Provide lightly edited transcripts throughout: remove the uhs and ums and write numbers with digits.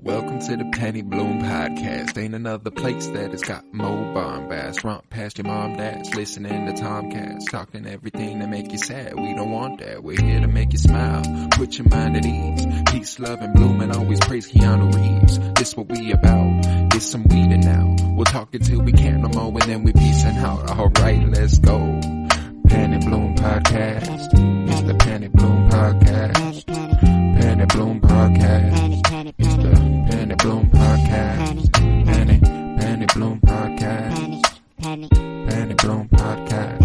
Welcome to the Penny Bloom Podcast. Ain't another place that has got more bombast. Romp past your mom, dad's listening to Tomcats. Talking everything that make you sad. We don't want that. We're here to make you smile. Put your mind at ease. Peace, love, and bloom, and always praise Keanu Reeves. This what we about. Get some weed in now. We'll talk until we can't no more, and then we peacing out. Alright, let's go. Penny Bloom Podcast. It's the Penny Bloom Podcast. Penny Bloom Podcast. It's the Penny Bloom Podcast. Penny Bloom Podcast. Penny Bloom Podcast.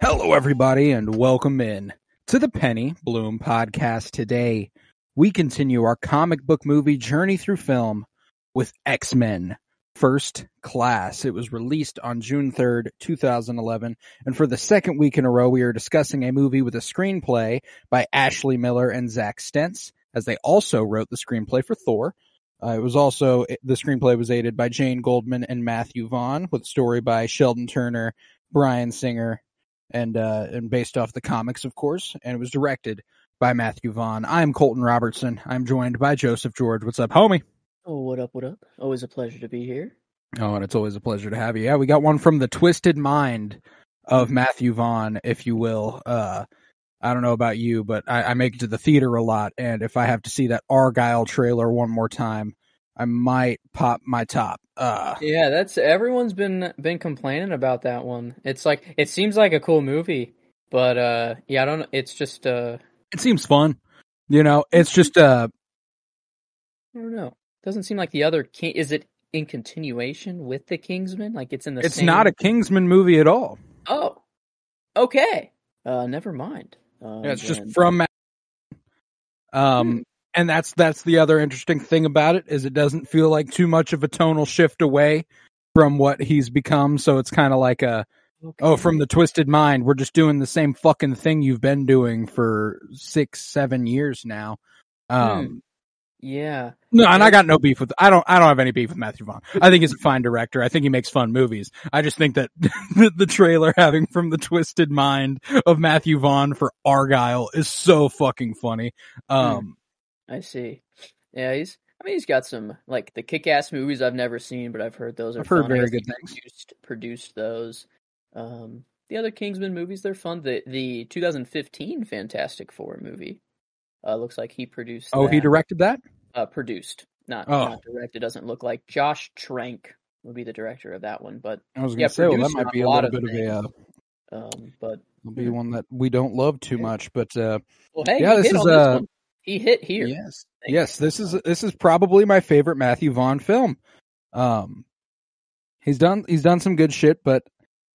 Hello, everybody, and welcome in to the Penny Bloom Podcast. Today, we continue our comic book movie journey through film with X-Men First Class. It was released on June 3rd, 2011, and for the second week in a row, we are discussing a movie with a screenplay by Ashley Miller and Zach Stentz, as they also wrote the screenplay for Thor. The screenplay was aided by Jane Goldman and Matthew Vaughn, with a story by Sheldon Turner, Bryan Singer, and based off the comics, of course, and it was directed by Matthew Vaughn. I'm Colton Robertson. I'm joined by Joseph George. What's up, homie? Oh, what up, what up? Always a pleasure to be here. Oh, and it's always a pleasure to have you. Yeah, we got one from the twisted mind of Matthew Vaughn, if you will. I don't know about you, but I make it to the theater a lot, and if I have to see that Argyle trailer one more time, I might pop my top. Yeah, everyone's been complaining about that one. It's like, it seems like a cool movie, but yeah, I don't know. It's just it seems fun. You know, it's just I don't know. Doesn't seem like the other King. Is it in continuation with the Kingsman? Like it's in the It's same... not a Kingsman movie at all. Oh, okay. Never mind. Yeah, it's just from and that's the other interesting thing about it, is it doesn't feel like too much of a tonal shift away from what he's become. So it's kind of like from the twisted mind, we're just doing the same fucking thing you've been doing for 6-7 years now. Yeah. No, and I got no beef with. I don't have any beef with Matthew Vaughn. I think he's a fine director. I think he makes fun movies. I just think that the trailer having from the twisted mind of Matthew Vaughn for Argyle is so fucking funny. I see. Yeah, he's got some, like, the Kick-Ass movies I've never seen, but I've heard those are fun. I've heard very good things. Produced those. The other Kingsman movies, they're fun. The 2015 Fantastic Four movie. Looks like he produced that. Oh, he directed that? Produced. Not directed. Doesn't look like. Josh Trank would be the director of that one. But I was going to say, well, that might be a little bit of but it'll be one that we don't love too much. But well, hey, yeah, this one. He hit here. Yes. This is probably my favorite Matthew Vaughn film. He's done some good shit, but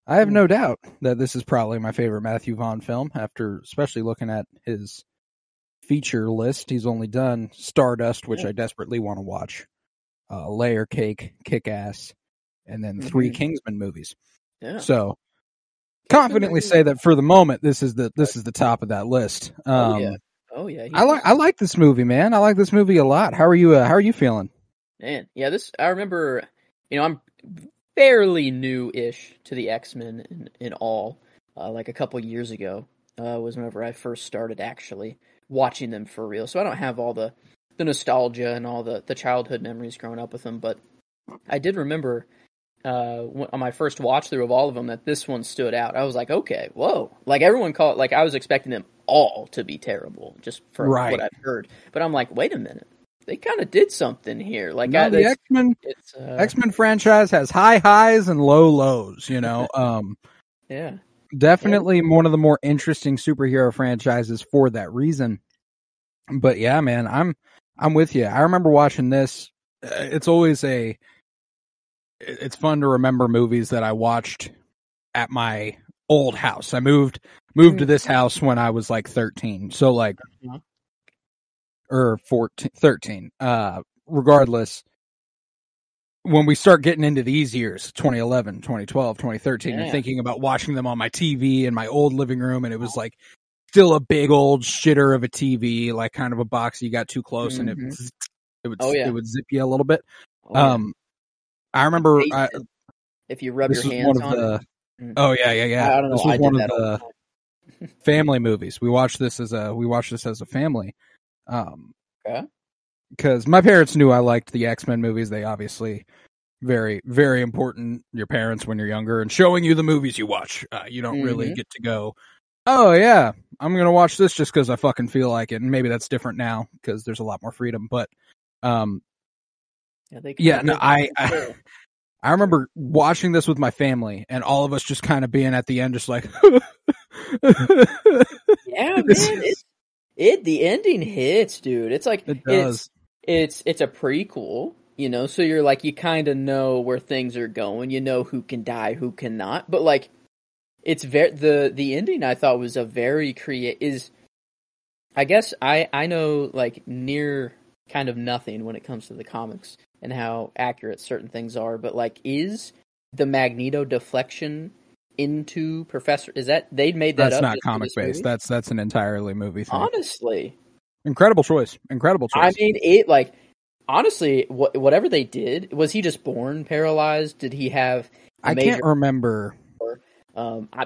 I have no doubt that this is probably my favorite Matthew Vaughn film. After especially looking at his feature list, he's only done Stardust, which I desperately want to watch, Layer Cake, Kick-Ass, and then 3 Kingsman movies. Yeah. So confidently say that for the moment, this is the top of that list. Oh yeah. I like this movie, man. I like this movie a lot. How are you feeling? Man, yeah. I remember, I'm fairly new-ish to the X-Men in all. Like a couple years ago was whenever I first started actually watching them for real. So I don't have all the nostalgia and all the childhood memories growing up with them, but I did remember on my first watch through of all of them that this one stood out. I was like, okay, whoa. Like everyone called, like I was expecting them all to be terrible just for what I've heard. But I'm like, wait a minute. They kind of did something here. Like the X-Men franchise has high highs and low lows, yeah. Definitely one of the more interesting superhero franchises for that reason. But yeah, man, I'm with you. I remember watching this. It's fun to remember movies that I watched at my old house. I moved to this house when I was like 13. So like, or 13. Regardless, when we start getting into these years, 2011, 2012, 2013, you're thinking about watching them on my TV in my old living room, and it was like still a big old shitter of a TV, like kind of a box you got too close and it would zip you a little bit. I remember if you rub your hands on it. Oh yeah. I don't know. This was one of the family movies. We watched this as a family. Okay. Because my parents knew I liked the X-Men movies. They obviously very, very important. Your parents when you're younger and showing you the movies you watch. You don't really get to go, oh yeah, I'm gonna watch this just because I fucking feel like it. And maybe that's different now because there's a lot more freedom. But I remember watching this with my family and all of us just kind of being at the end, just like, yeah, man. The ending hits, dude. It's like it does. It's a prequel, you know, so you're like, you kind of know where things are going, you know who can die, who cannot, but like, it's very the ending I thought was a very I guess I know like near kind of nothing when it comes to the comics and how accurate certain things are, but like, is the Magneto deflection into Professor? Is that they made that that's up? That's not comic based. That's an entirely movie thing. Honestly, incredible choice. I mean, it like honestly, whatever they did, was he just born paralyzed? Did he have? I can't remember.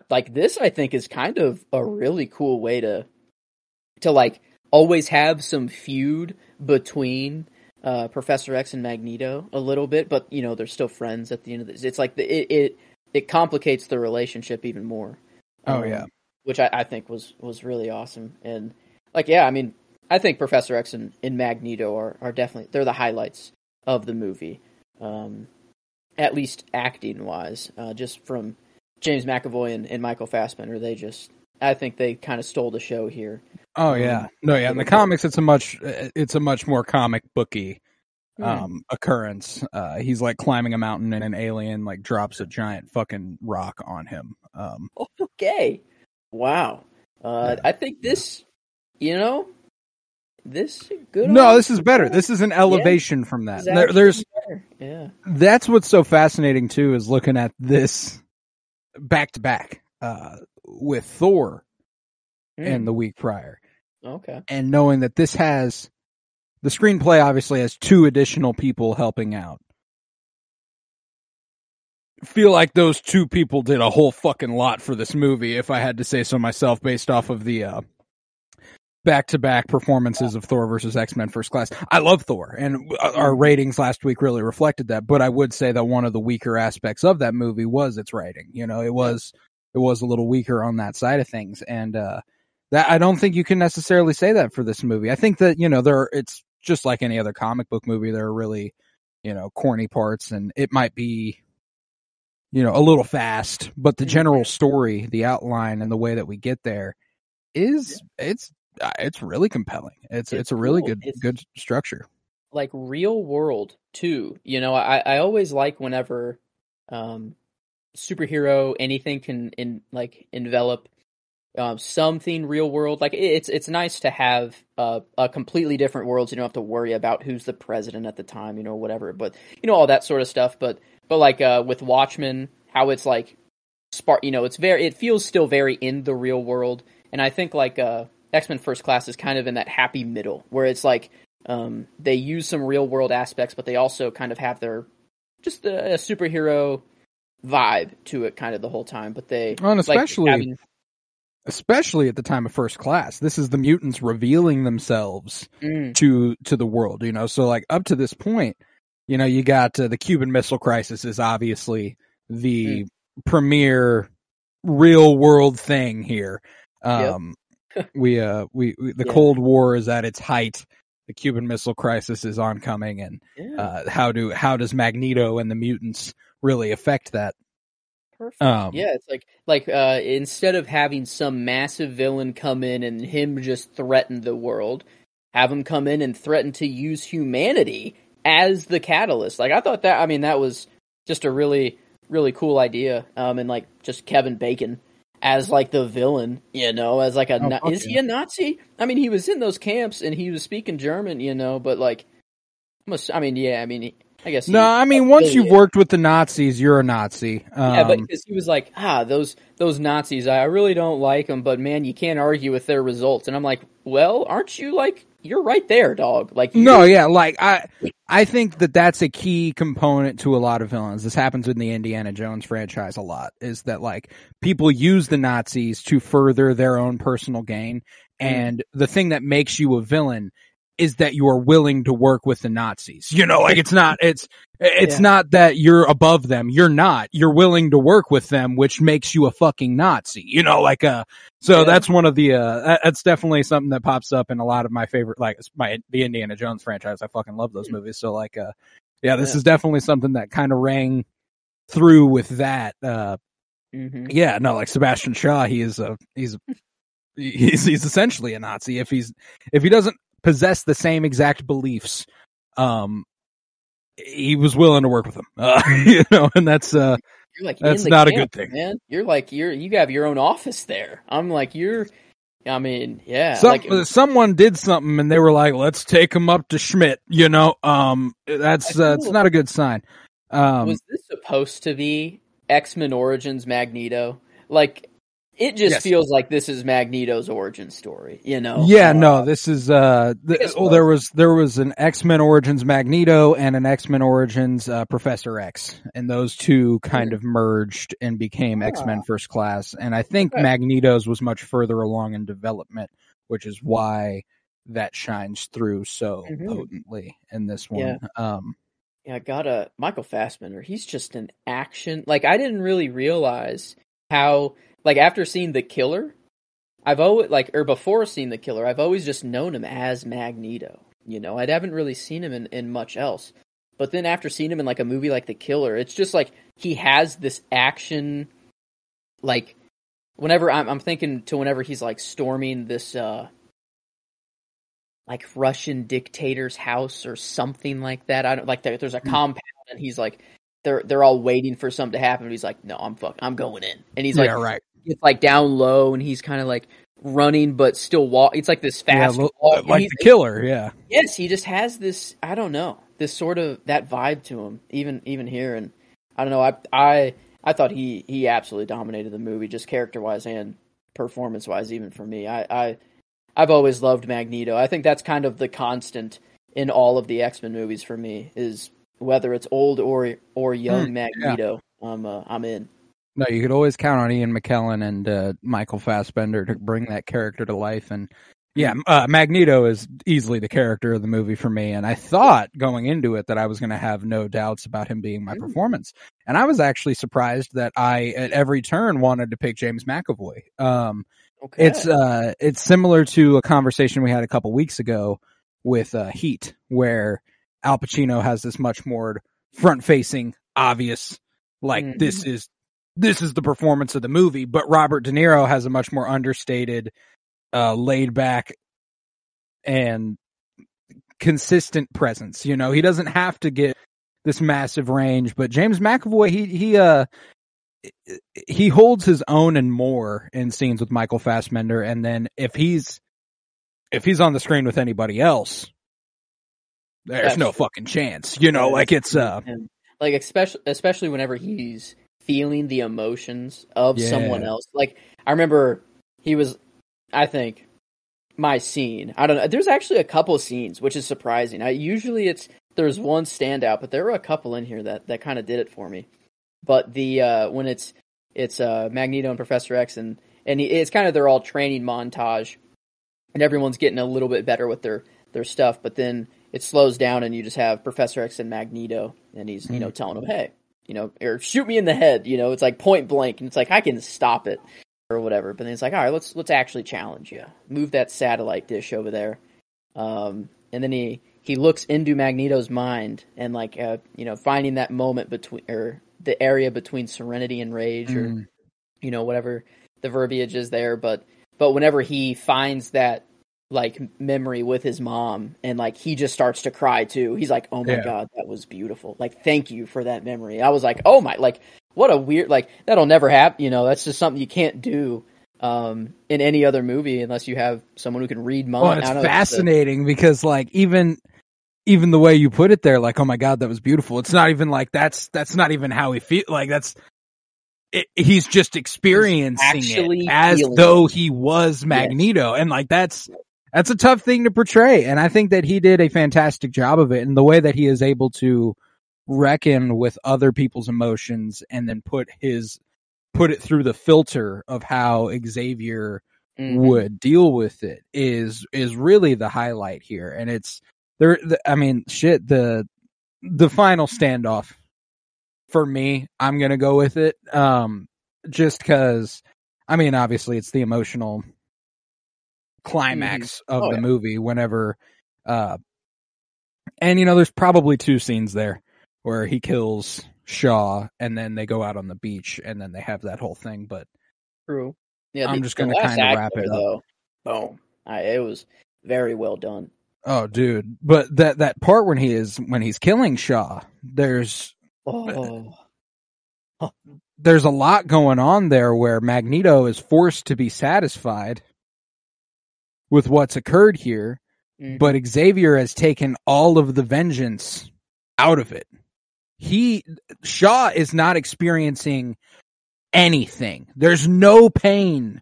Like this, I think is kind of a really cool way to like always have some feud between Professor X and Magneto a little bit, but you know they're still friends at the end of this. It's like it complicates the relationship even more. Oh yeah, which I think was really awesome. And like, yeah, I mean, I think Professor X and Magneto are definitely, they're the highlights of the movie, at least acting wise. Just from James McAvoy and Michael Fassbender, I think they kind of stole the show here. Oh yeah, no, yeah. In the comics, it's a much more comic booky occurrence. He's like climbing a mountain and an alien like drops a giant fucking rock on him. Okay, wow. I think this, you know, this good. No, this is better. This is an elevation from that. There's that's what's so fascinating too, is looking at this back to back with Thor and the week prior. Okay. And knowing that this has the screenplay obviously has 2 additional people helping out. Feel like those 2 people did a whole fucking lot for this movie, if I had to say so myself, based off of the back-to-back performances of Thor versus X-Men First Class. I love Thor, and our ratings last week really reflected that, but I would say that one of the weaker aspects of that movie was its writing. You know, it was a little weaker on that side of things, and that I don't think you can necessarily say that for this movie. I think that, you know, it's just like any other comic book movie. There are really, you know, corny parts, and it might be, you know, a little fast, but the general story, the outline, and the way that we get there it's really compelling. It's a really good structure. Like real world too. You know, I always like whenever superhero anything can envelop something real world. Like it's nice to have a completely different world, so you don't have to worry about who's the president at the time, you know, whatever. But you know, all that sort of stuff. But like with Watchmen, how it's like you know, it feels still very in the real world. And I think like X-Men First Class is kind of in that happy middle where it's like they use some real world aspects, but they also kind of have their just a superhero vibe to it kind of the whole time. But they especially at the time of First Class, this is the mutants revealing themselves to the world, you know. So like up to this point, you know, you got the Cuban Missile Crisis is obviously the premier real world thing here. The Cold War is at its height. The Cuban Missile Crisis is oncoming, and how does Magneto and the mutants really affect that? Perfect. It's like instead of having some massive villain come in and him just threaten the world, have him come in and threaten to use humanity as the catalyst. Like, I thought that was just a really, really cool idea. And like just Kevin Bacon as like the villain, you know, as like is he a Nazi? I mean, he was in those camps and he was speaking German, you know, but like, I guess. No, I mean, once you've worked with the Nazis, you're a Nazi. But because he was like, those Nazis, I really don't like them, but man, you can't argue with their results. And I'm like, well, aren't you like, you're right there, dog. Like, no, yeah, like I I think that that's a key component to a lot of villains. This happens in the Indiana Jones franchise a lot, is that like people use the Nazis to further their own personal gain. And the thing that makes you a villain is that you are willing to work with the Nazis. You know, like it's not not that you're above them. You're not. You're willing to work with them, which makes you a fucking Nazi. You know, like that's one of the that's definitely something that pops up in a lot of my favorite, like the Indiana Jones franchise. I fucking love those movies. So like this is definitely something that kind of rang through with that. Yeah, no, like Sebastian Shaw, he's essentially a Nazi if he doesn't possess the same exact beliefs. He was willing to work with them, you know, and that's you're like that's not a good thing, man. You're like you have your own office there. I'm like I mean, yeah. Someone did something and they were like, let's take him up to Schmidt. You know, it's not a good sign. Was this supposed to be X-Men Origins Magneto? Like, it just feels like this is Magneto's origin story, you know? Yeah, no, this is, there was an X-Men Origins Magneto and an X-Men Origins, Professor X, and those two kind of merged and became X-Men First Class, and I think Magneto's was much further along in development, which is why that shines through so potently in this one. Yeah, Michael Fassbender, he's just an action, like, I didn't really realize how, like, after seeing The Killer, before seeing The Killer, I've always just known him as Magneto. You know, I haven't really seen him in much else. But then after seeing him in, like, a movie like The Killer, it's just, like, he has this action, like, whenever, I'm thinking to whenever he's, like, storming this, like, Russian dictator's house or something like that. I don't, like, there's a compound, and he's, like, they're all waiting for something to happen, but he's like, no, I'm going in. And he's like, right. It's like down low, and he's kind of like running, but still walk. It's like this fast walk. Like The Killer, yeah. Yes, he just has this. I don't know, this sort of that vibe to him. Even here, and I don't know. I thought he absolutely dominated the movie, just character wise and performance wise. Even for me, I've always loved Magneto. I think that's kind of the constant in all of the X-Men movies for me, is whether it's old or young Magneto. I'm in. No, you could always count on Ian McKellen and Michael Fassbender to bring that character to life. And Magneto is easily the character of the movie for me. And I thought going into it that I was going to have no doubts about him being my performance. And I was actually surprised that I, at every turn, wanted to pick James McAvoy. It's similar to a conversation we had a couple weeks ago with Heat, where Al Pacino has this much more front-facing, obvious, like this is the performance of the movie, but Robert De Niro has a much more understated, laid back and consistent presence. You know, he doesn't have to get this massive range, but James McAvoy, he holds his own and more in scenes with Michael Fassbender. And then if he's on the screen with anybody else, there's no fucking chance, you know, like it's, like, especially whenever he's feeling the emotions of someone else. Like, I remember I think my scene, I don't know, there's actually a couple of scenes, which is surprising. There's one standout, but there were a couple in here that kind of did it for me. But when it's Magneto and Professor X, and it's kind of their all training montage, and everyone's getting a little bit better with their stuff, but then it slows down and you just have Professor X and Magneto, and he's, you know, telling him, hey, you know, or shoot me in the head, you know, it's like point blank, and it's like, I can stop it, or whatever. But then it's like, all right, let's actually challenge you. Move that satellite dish over there. And then he looks into Magneto's mind, and like, you know, finding that moment between, or the area between serenity and rage, or, you know, whatever the verbiage is there. But whenever he finds that, like, memory with his mom, and like he just starts to cry too. He's like, oh my God, that was beautiful. Like, thank you for that memory. I was like, oh my, like, what a weird, like, that'll never happen. You know, that's just something you can't do in any other movie unless you have someone who can read minds. Well, it's fascinating because, like, even the way you put it there, like, oh my God, that was beautiful. It's not even like that's not even how he feels. Like, he's just experiencing it as though he was Magneto, and like that's That's a tough thing to portray, and I think that he did a fantastic job of it, and the way that he is able to reckon with other people's emotions and then put it through the filter of how Xavier would deal with it is really the highlight here. And it's there. I mean, shit, the final standoff for me, I'm going to go with it. Just cause I mean, obviously it's the emotional climax of the movie whenever, and there's probably 2 scenes there where he kills Shaw and then they go out on the beach and then they have that whole thing. But true. Yeah, I'm just going to kind of wrap it up. Boom. It was very well done. Oh, dude. But that part when he's killing Shaw, there's a lot going on there where Magneto is forced to be satisfied with what's occurred here, but Xavier has taken all of the vengeance out of it. Shaw is not experiencing anything. There's no pain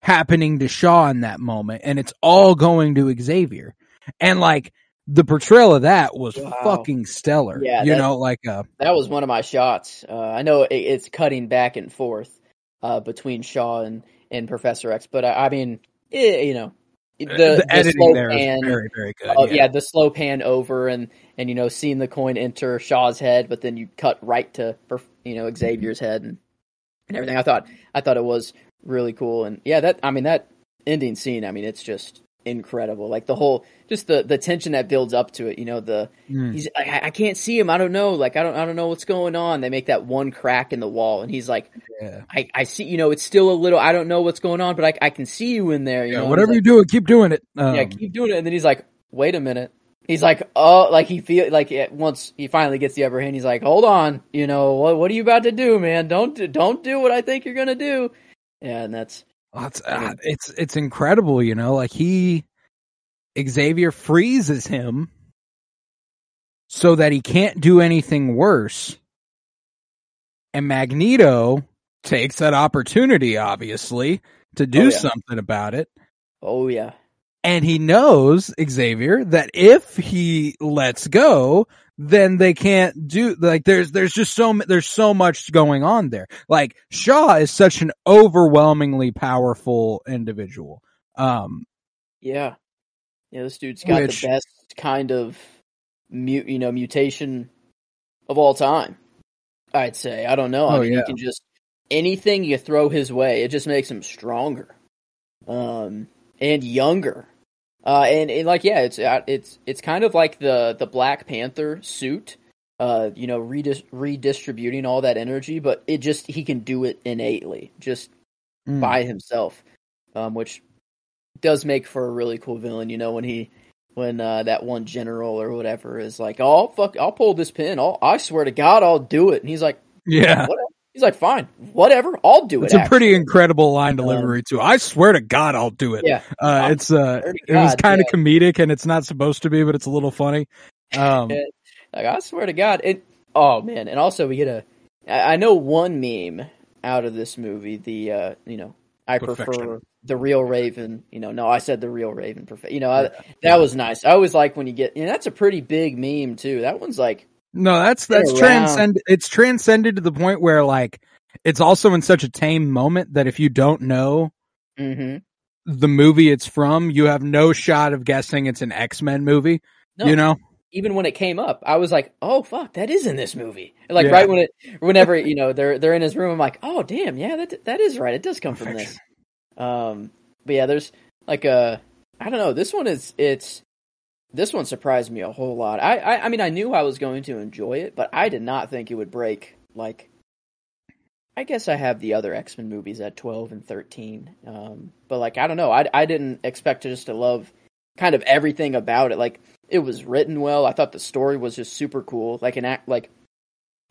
happening to Shaw in that moment, and it's all going to Xavier. And like the portrayal of that was fucking stellar. Yeah, that was one of my shots. I know it's cutting back and forth between Shaw and Professor X, but I mean, the editing there is very, very good. The slow pan over and seeing the coin enter Shaw's head, but then you cut right to Xavier's head and everything. I thought it was really cool, and that ending scene. I mean, it's just incredible. Like the whole, just the tension that builds up to it. He's I can't see him. I don't know. Like I don't know what's going on. They make that one crack in the wall, and he's like, I see. It's still a little. I don't know what's going on, but I can see you in there. Whatever you're doing, keep doing it. Keep doing it. And then he's like, wait a minute. He's like, oh, like he once he finally gets the upper hand, he's like, hold on, what are you about to do, man? Don't do what I think you're gonna do. Yeah, and it's incredible, like Xavier freezes him so that he can't do anything worse. And Magneto takes that opportunity, obviously, to do something about it. Oh yeah. And he knows, Xavier, that if he lets go, then they can't do, like, there's so much going on there. Like, Shaw is such an overwhelmingly powerful individual. Yeah, this dude's got the best kind of mutation of all time, I'd say. I don't know. I mean, he can just, anything you throw his way, it just makes him stronger. And younger. It's kind of like the Black Panther suit, redistributing all that energy, but he can do it innately, just by himself, which does make for a really cool villain. When that one general or whatever is like, oh fuck, I'll pull this pin. I swear to God, I'll do it. And he's like, yeah. Whatever. He's like, fine, whatever, I'll do it. It's a pretty incredible line delivery too. I swear to God, I'll do it. Yeah, it was kind of comedic, and it's not supposed to be, but it's a little funny. I swear to God, oh man, and also we get I know one meme out of this movie. I prefer the real Raven. No, I said the real Raven. That was nice. I always like when you get. That's a pretty big meme too. That one's like. No, that's transcended. It's transcended to the point where, like, it's also in such a tame moment that if you don't know the movie it's from, you have no shot of guessing it's an X-Men movie. No. Even when it came up, I was like, "Oh fuck, that is in this movie!" Like right whenever they're in his room, I'm like, "Oh damn, yeah, that is right. It does come from this." But yeah, there's like I don't know. This one surprised me a whole lot. I mean, I knew I was going to enjoy it, but I did not think it would break, like, I guess I have the other X-Men movies at 12 and 13. But, like, I don't know. I didn't expect to love kind of everything about it. Like, it was written well. I thought the story was just super cool. Like,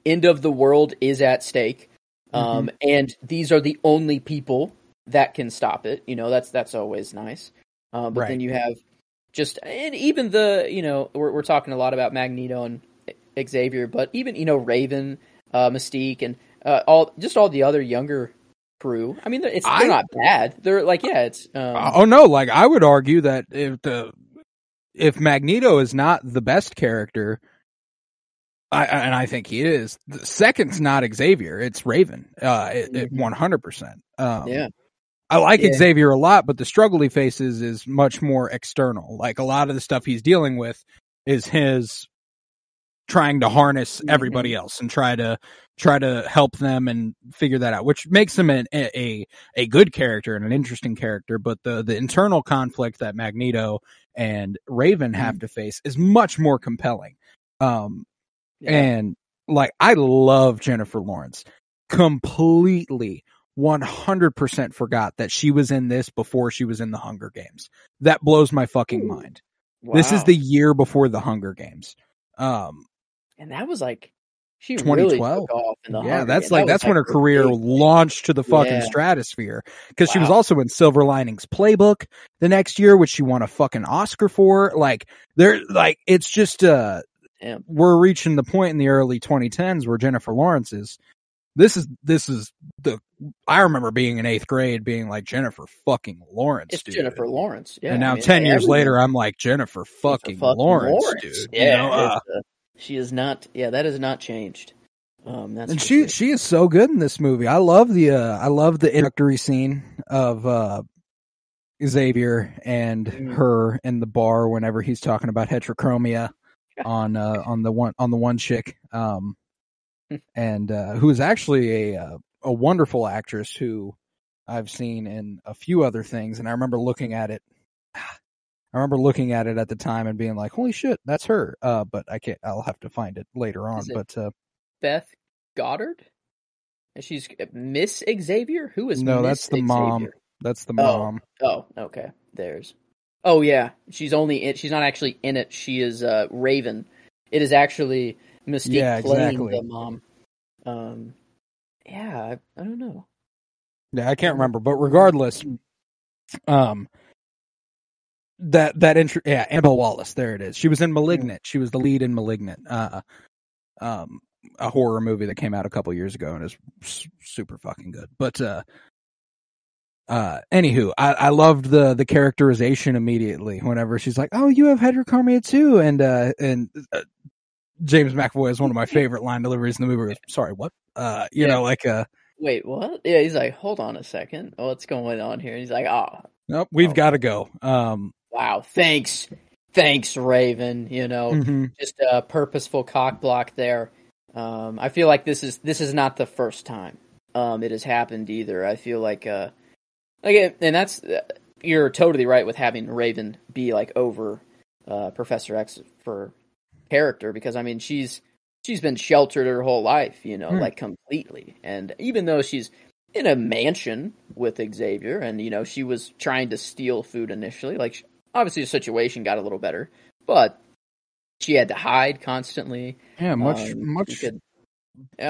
end of the world is at stake. And these are the only people that can stop it. That's always nice. But then you have and even we're talking a lot about Magneto and Xavier, but even, Raven, Mystique, and all the other younger crew. I mean, they're not bad. They're like, yeah, it's. Oh no, like I would argue that if Magneto is not the best character, and I think he is, the second's not Xavier, it's Raven. 100%. Yeah. I like Xavier a lot, but the struggle he faces is much more external. Like a lot of the stuff he's dealing with is his trying to harness everybody else and try to help them and figure that out, which makes him a good character and an interesting character. But the internal conflict that Magneto and Raven have to face is much more compelling. And like, I love Jennifer Lawrence completely. 100% forgot that she was in this before she was in the Hunger Games. That blows my fucking mind. Wow. This is the year before the Hunger Games. And that was like, she 2012. really took off in the Hunger that's Games. like, that's when her career launched to the fucking stratosphere. Cause she was also in Silver Linings Playbook the next year, which she won a fucking Oscar for. Like, it's just, we're reaching the point in the early 2010s where Jennifer Lawrence is, I remember being in 8th grade being like, Jennifer fucking Lawrence, it's dude. Jennifer Lawrence. Yeah. And now 10 years later, I'm like, Jennifer fucking Lawrence, dude. Yeah. She is not, that has not changed. That's and she is so good in this movie. I love the introductory scene of, Xavier and her in the bar whenever he's talking about heterochromia on the one chick. And who is actually a wonderful actress who I've seen in a few other things, and I remember looking at it. At the time and being like, "Holy shit, that's her!" But I can't. I'll have to find it later on. But Beth Goddard, she's Miss Xavier. Who is no? Miss That's the Xavier? mom. That's the mom. Oh, okay. Oh yeah, she's not actually in it. She is Raven. It is actually Mystique playing the mom. I don't know. Yeah, I can't remember, but regardless, Annabelle Wallace, there it is. She was in Malignant. She was the lead in Malignant, a horror movie that came out a couple years ago and is super fucking good. But anywho, I loved the characterization immediately whenever she's like, "Oh, you have heterochromia too," and James McAvoy is one of my favorite line deliveries in the movie. Sorry, what? Wait, what? Yeah, he's like, hold on a second. What's going on here? And he's like, nope, we've got to go. Wow, thanks, Raven. Just a purposeful cock block there. I feel like this is not the first time it has happened either. I feel like and that's you're totally right with having Raven be like over Professor X for character, because I mean she's been sheltered her whole life, like completely. And even though she's in a mansion with Xavier, and she was trying to steal food initially, like obviously the situation got a little better, but she had to hide constantly. Yeah, much. I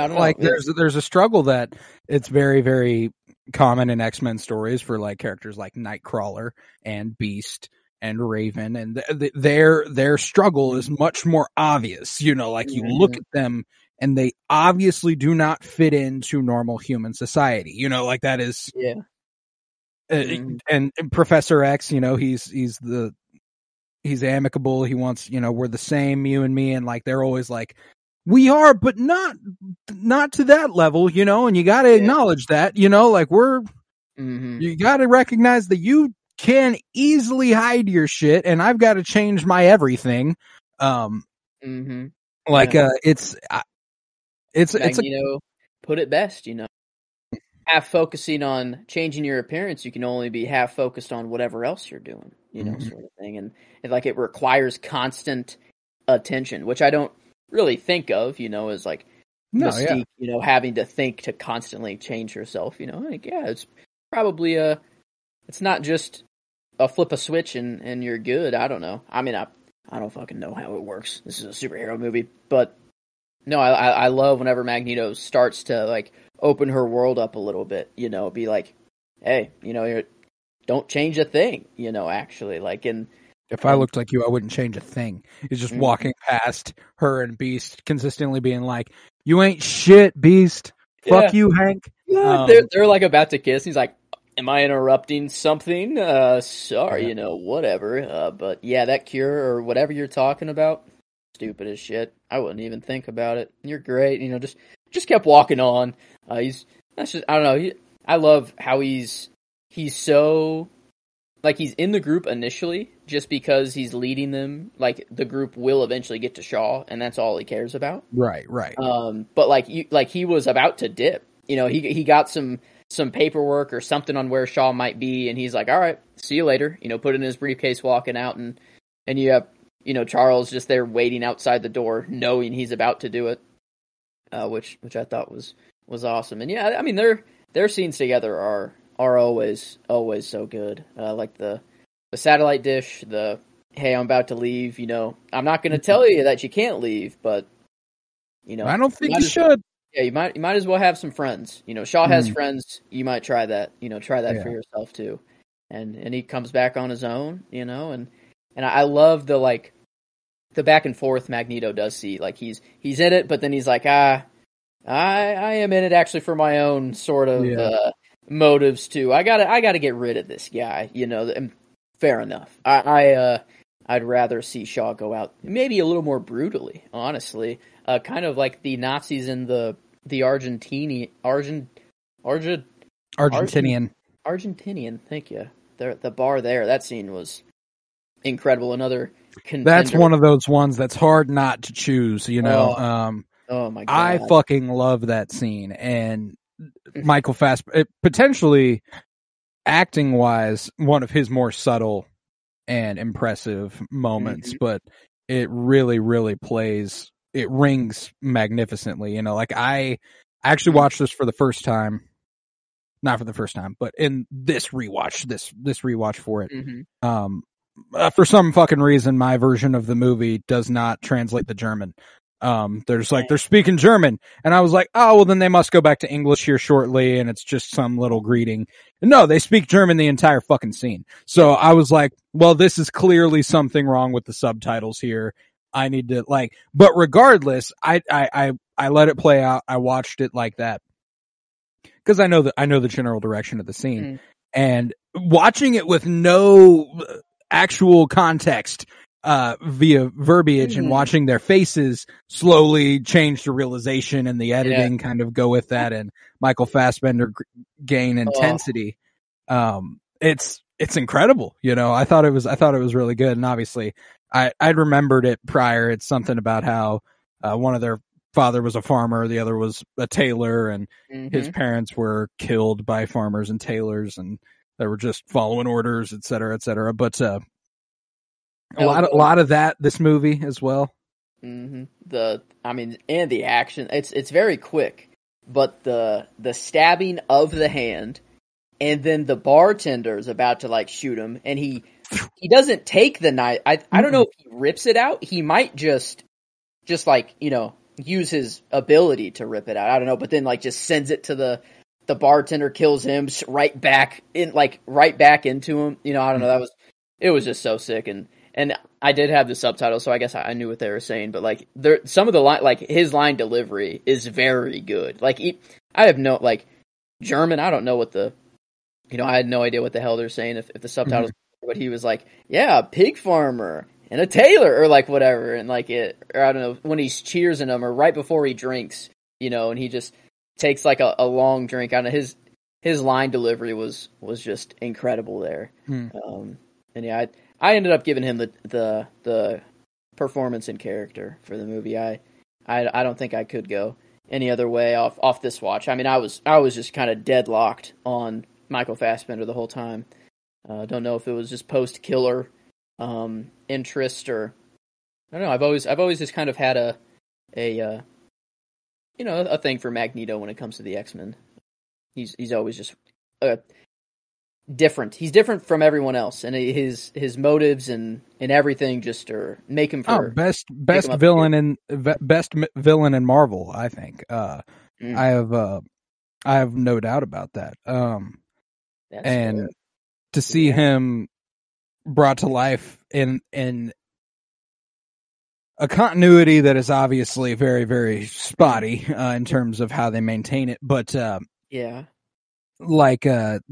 don't like know. There's a struggle that it's very, very common in X-Men stories for like characters like Nightcrawler and Beast and Raven, and their struggle is much more obvious. Like you look at them and they obviously do not fit into normal human society. Like that is and Professor X, he's amicable. He wants, we're the same, you and me, and like they're always like, we are, but not to that level, and you got to acknowledge that, like you got to recognize that you can easily hide your shit, and I've got to change my everything. It's Magneto put it best, half focusing on changing your appearance, you can only be half focused on whatever else you're doing, sort of thing. And it requires constant attention, which I don't really think of, as like Mystique, having to think to constantly change herself, it's probably it's not just a flip a switch and you're good. I don't know. I mean, I don't fucking know how it works. This is a superhero movie, but no, I love whenever Magneto starts to like open her world up a little bit, be like, hey, don't change a thing, actually, like if I looked like you, I wouldn't change a thing. He's just walking past her and Beast consistently being like, you ain't shit, Beast. Fuck you, Hank. They're like about to kiss. He's like, "Am I interrupting something? Sorry, Yeah. whatever." But yeah, that cure or whatever you're talking about, stupid as shit. I wouldn't even think about it. You're great. Just kept walking on. That's just I don't know. I love how he's so like he's in the group initially just because he's leading them. Like the group will eventually get to Shaw, and that's all he cares about. Right. But like he was about to dip. He got some paperwork or something on where Shaw might be, and he's like, "All right, see you later." Put it in his briefcase, walking out, and you have Charles just there waiting outside the door, knowing he's about to do it, which I thought was awesome. And yeah, I mean their scenes together are always so good. Like the satellite dish, the hey, I'm about to leave. I'm not going to tell you that you can't leave, but I don't think you should. Yeah, you might as well have some friends. Shaw has friends. You might try that. Try that for yourself too. And he comes back on his own. And I love the back and forth Magneto does see. Like he's in it, but then he's like, I am in it actually for my own sort of motives too. I gotta get rid of this guy. And fair enough. I'd rather see Shaw go out maybe a little more brutally, honestly. Kind of like the Nazis in the Argentinian. Thank you. The bar there. That scene was incredible. Another contender. That's one of those ones that's hard not to choose. Oh my god! I fucking love that scene, and Michael Fassbender, potentially acting wise, one of his more subtle and impressive moments, but it really, really plays. It rings magnificently. I actually watched this for the first time. Not for the first time, but in this rewatch for it. For some fucking reason, my version of the movie does not translate the German. They're speaking German, and I was like, oh, well then they must go back to English here shortly, and it's just some little greeting. No, they speak German the entire fucking scene. So I was like, well, this is clearly something wrong with the subtitles here. I need to but regardless, I let it play out. I watched it like that because I know the general direction of the scene, and watching it with no actual context via verbiage and watching their faces slowly change to realization, and the editing kind of go with that, and Michael Fassbender gain intensity. It's incredible. I thought it was really good, and obviously I'd remembered it prior. It's something about how one of their father was a farmer, the other was a tailor, and his parents were killed by farmers and tailors, and they were just following orders, et cetera, et cetera. But a lot of that this movie as well. And the action, it's very quick, but the stabbing of the hand, and then the bartender is about to shoot him, and he doesn't take the knife. I don't know if he rips it out. He might just use his ability to rip it out. I don't know, but then just sends it to the bartender, kills him right back into him. I don't know. It was just so sick, and I did have the subtitles, so I guess I knew what they were saying. But some of the line, his line delivery is very good. I have no German. I don't know what I had no idea what the hell they're saying if the subtitles. But he was like, yeah, a pig farmer and a tailor, or whatever, and or I don't know, when he's cheersing him, or right before he drinks, and he just takes a long drink. I don't know, his line delivery was just incredible there. And yeah, I ended up giving him the performance and character for the movie. I don't think I could go any other way off this watch. I mean, I was just kind of deadlocked on Michael Fassbender the whole time. Don't know if it was just post-killer interest, or I don't know. I've always just kind of had a thing for Magneto when it comes to the X-Men. He's always just different. He's different from everyone else, and his motives and everything just make him for best villain in Marvel. I think I have no doubt about that. And fair. To see him brought to life in a continuity that is obviously very, very spotty in terms of how they maintain it, but Yeah. like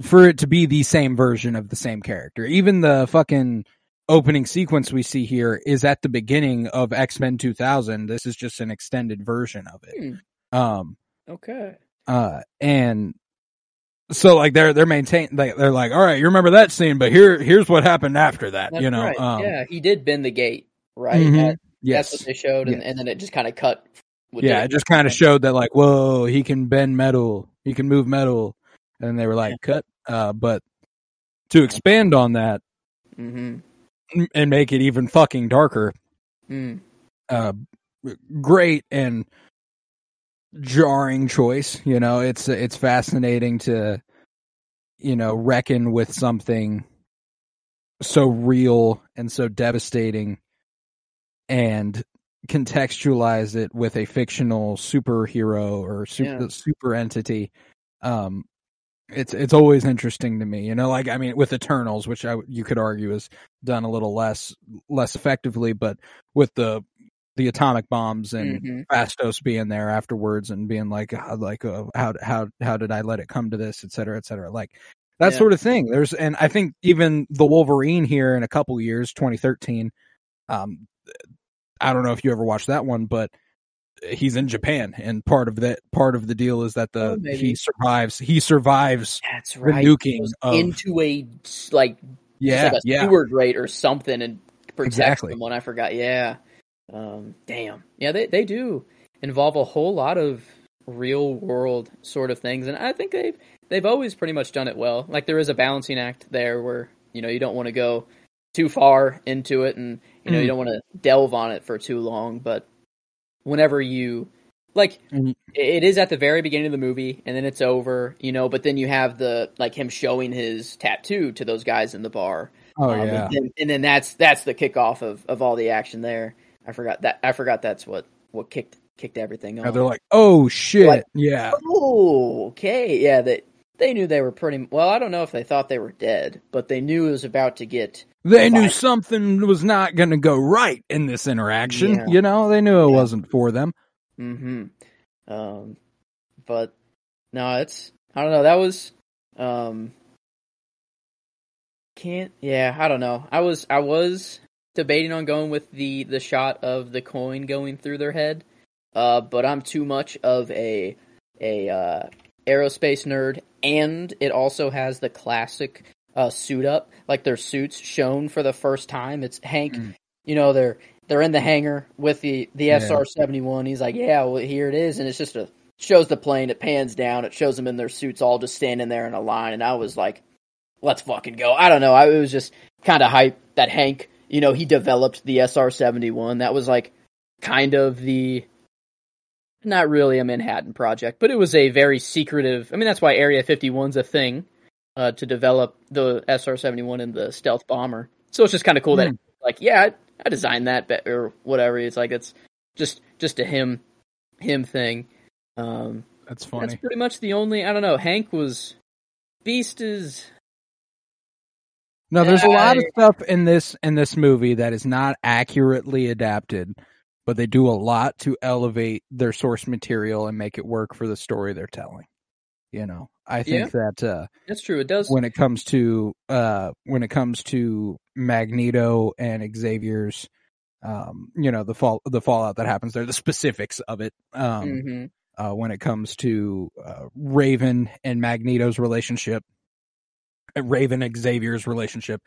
for it to be the same version of the same character. Even the fucking opening sequence we see here is at the beginning of X-Men 2000. This is just an extended version of it. Okay. And so like they're maintaining, they're like, all right, you remember that scene, but here's what happened after that. That's right. Yeah, he did bend the gate, right? Mm-hmm. That's what they showed, and then it just kind of cut. It just kind of showed that, like, whoa, he can bend metal, he can move metal, and they were like, cut. But to expand on that and make it even fucking darker, great and jarring choice. You know, it's fascinating to, you know, reckon with something so real and so devastating and contextualize it with a fictional superhero or super entity. It's always interesting to me, you know, like, I mean, with Eternals, which you could argue is done a little less effectively, but with the atomic bombs and Fastos being there afterwards and being like how did I let it come to this, et cetera, like that sort of thing. And I think even the Wolverine here in a couple years, 2013, I don't know if you ever watched that one, but he's in Japan, and part of the deal is that he survives. That's right. The nuking into a sewer grate or something and protects someone. I forgot. Yeah. Damn. Yeah, they do involve a whole lot of real world sort of things, and I think they've always pretty much done it well. Like, there is a balancing act there where, you know, you don't want to go too far into it, and you know you don't want to delve on it for too long, but whenever you it is at the very beginning of the movie and then it's over, you know, but then you have the him showing his tattoo to those guys in the bar. And then that's the kickoff of all the action there. I forgot that's what kicked everything off. They're like, oh shit. Like, oh, okay. Yeah, they knew they were pretty well. I don't know if they thought they were dead, but they knew it was about to get. They knew something was not going to go right in this interaction. Yeah. You know, they knew it wasn't for them. But no, I don't know. That was I don't know. I was debating on going with the shot of the coin going through their head. But I'm too much of a aerospace nerd, and it also has the classic suit up, like their suits shown for the first time. It's Hank, you know, they're in the hangar with the SR-71. He's like, yeah, well, here it is, and it's just shows the plane, it pans down, it shows them in their suits all just standing there in a line, and I was like, let's fucking go. I don't know, it was just kind of hype that Hank, you know, he developed the SR-71. That was like kind of the, not really a Manhattan Project, but it was a very secretive, I mean, that's why Area 51's a thing, to develop the SR-71 and the stealth bomber. So it's just kind of cool that, like, yeah, I designed that, or whatever. It's like, it's just a him thing. That's funny. That's pretty much the only, I don't know, Beast is... No, there's a lot of stuff in this movie that is not accurately adapted, but they do a lot to elevate their source material and make it work for the story they're telling. You know, I think that that's true. It does when it comes to Magneto and Xavier's, you know, the fallout that happens there, the specifics of it. When it comes to Raven and Magneto's relationship, Raven and Xavier's relationship,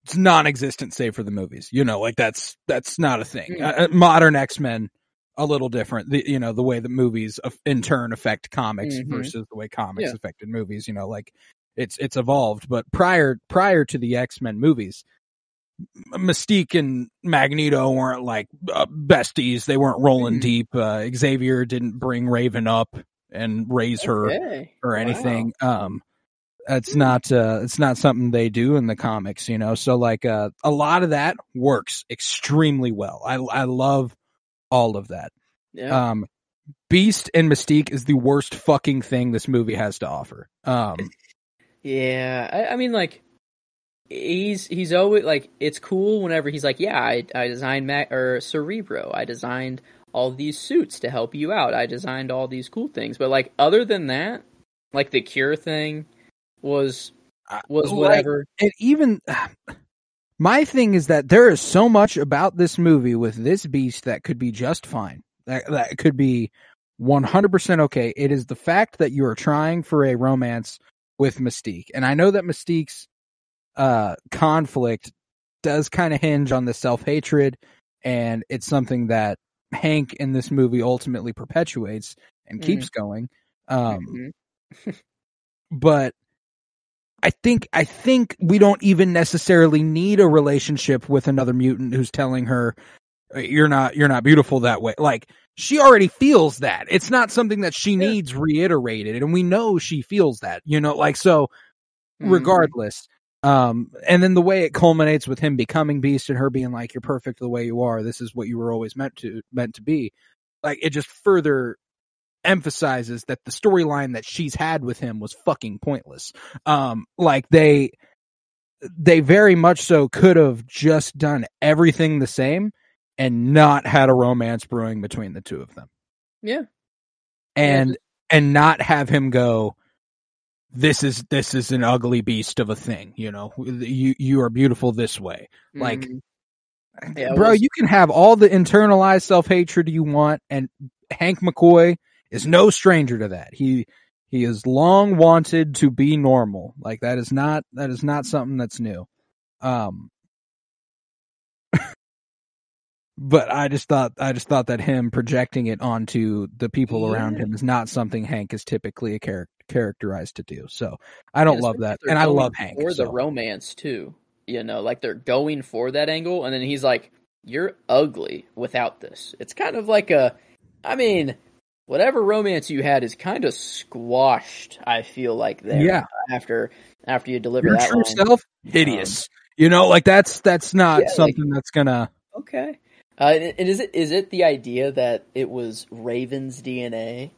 it's non-existent save for the movies. You know, like that's not a thing. Modern X-Men, a little different. The way the movies in turn affect comics versus the way comics affected movies. You know, like it's evolved. But prior to the X-Men movies, Mystique and Magneto weren't like besties. They weren't rolling deep. Xavier didn't bring Raven up and raise her or anything. It's not something they do in the comics, you know. So like a lot of that works extremely well. I love all of that. Yeah. Beast and Mystique is the worst fucking thing this movie has to offer. Yeah, I mean, like, he's always like, it's cool whenever he's like, yeah, I designed Cerebro. I designed all these suits to help you out. I designed all these cool things. But like, other than that, like the cure thing was like, whatever. And even my thing is that there is so much about this movie with this beast that could be just fine. That could be 100% okay. It is the fact that you are trying for a romance with Mystique. And I know that Mystique's conflict does kind of hinge on the self-hatred, and it's something that Hank in this movie ultimately perpetuates and keeps going. But I think we don't even necessarily need a relationship with another mutant who's telling her you're not beautiful that way. Like, she already feels that. It's not something that she needs reiterated, and we know she feels that, like, so regardless. And then the way it culminates with him becoming Beast and her being like, you're perfect the way you are. This is what you were always meant to be. Like, it just further emphasizes that the storyline that she's had with him was fucking pointless. Like, they very much so could have just done everything the same and not had a romance brewing between the two of them. Yeah. And not have him go, this is an ugly beast of a thing, you are beautiful this way. Like, bro, you can have all the internalized self-hatred you want, and Hank McCoy is no stranger to that. He has long wanted to be normal. Like, that is not something that's new. But I just thought that him projecting it onto the people around him is not something Hank is typically characterized to do. So I don't love that, and I love Hank for the romance too. Like, they're going for that angle, and then he's like, "You're ugly without this." It's kind of like whatever romance you had is kind of squashed. I feel like there. Yeah. After you deliver your that true line. self, hideous. Like, that's not something that's gonna. Okay. And is it the idea that it was Raven's DNA,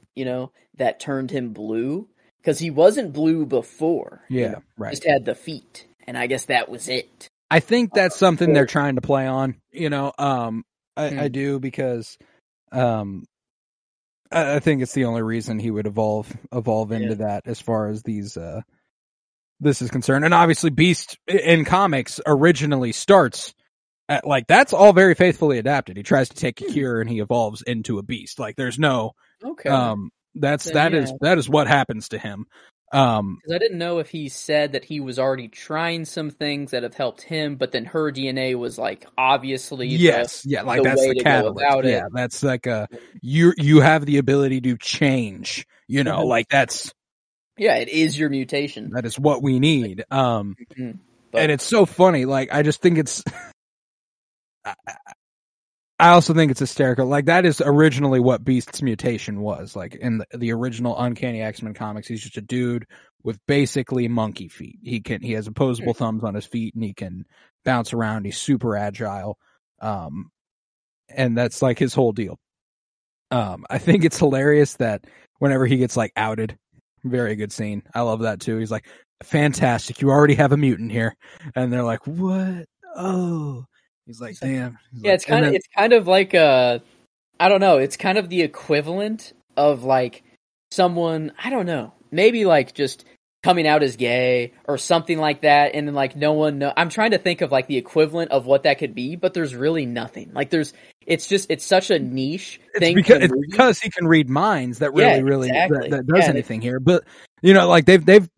that turned him blue? Because he wasn't blue before. Yeah, right. Just had the feet, and I guess that was it. I think that's something they're trying to play on. I do, because I think it's the only reason he would evolve into that, as far as this is concerned. And obviously, Beast in comics originally starts like, that's all very faithfully adapted. He tries to take a cure and he evolves into a beast. Like, there's no, that is what happens to him. 'Cause I didn't know if he said that he was already trying some things that have helped him, but then her DNA was like, obviously, that's the catalyst. Yeah, that's like you have the ability to change. Like, that's it is your mutation. That is what we need. And it's so funny. Like, I just think it's. I also think it's hysterical. Like, that is originally what Beast's mutation was. Like, in the original Uncanny X-Men comics, he's just a dude with basically monkey feet. He has opposable thumbs on his feet, and he can bounce around. He's super agile. And that's like his whole deal. I think it's hilarious that whenever he gets like outed, very good scene. I love that too. He's like, fantastic. You already have a mutant here. And they're like, what? Oh, he's like, damn. It's kind of like I don't know. It's kind of the equivalent of like someone, I don't know, maybe like just coming out as gay or something like that, and then like no one know. I'm trying to think of like the equivalent of what that could be, but there's really nothing. Like, it's such a niche thing. It's because he can read minds that really that does anything here. But like they've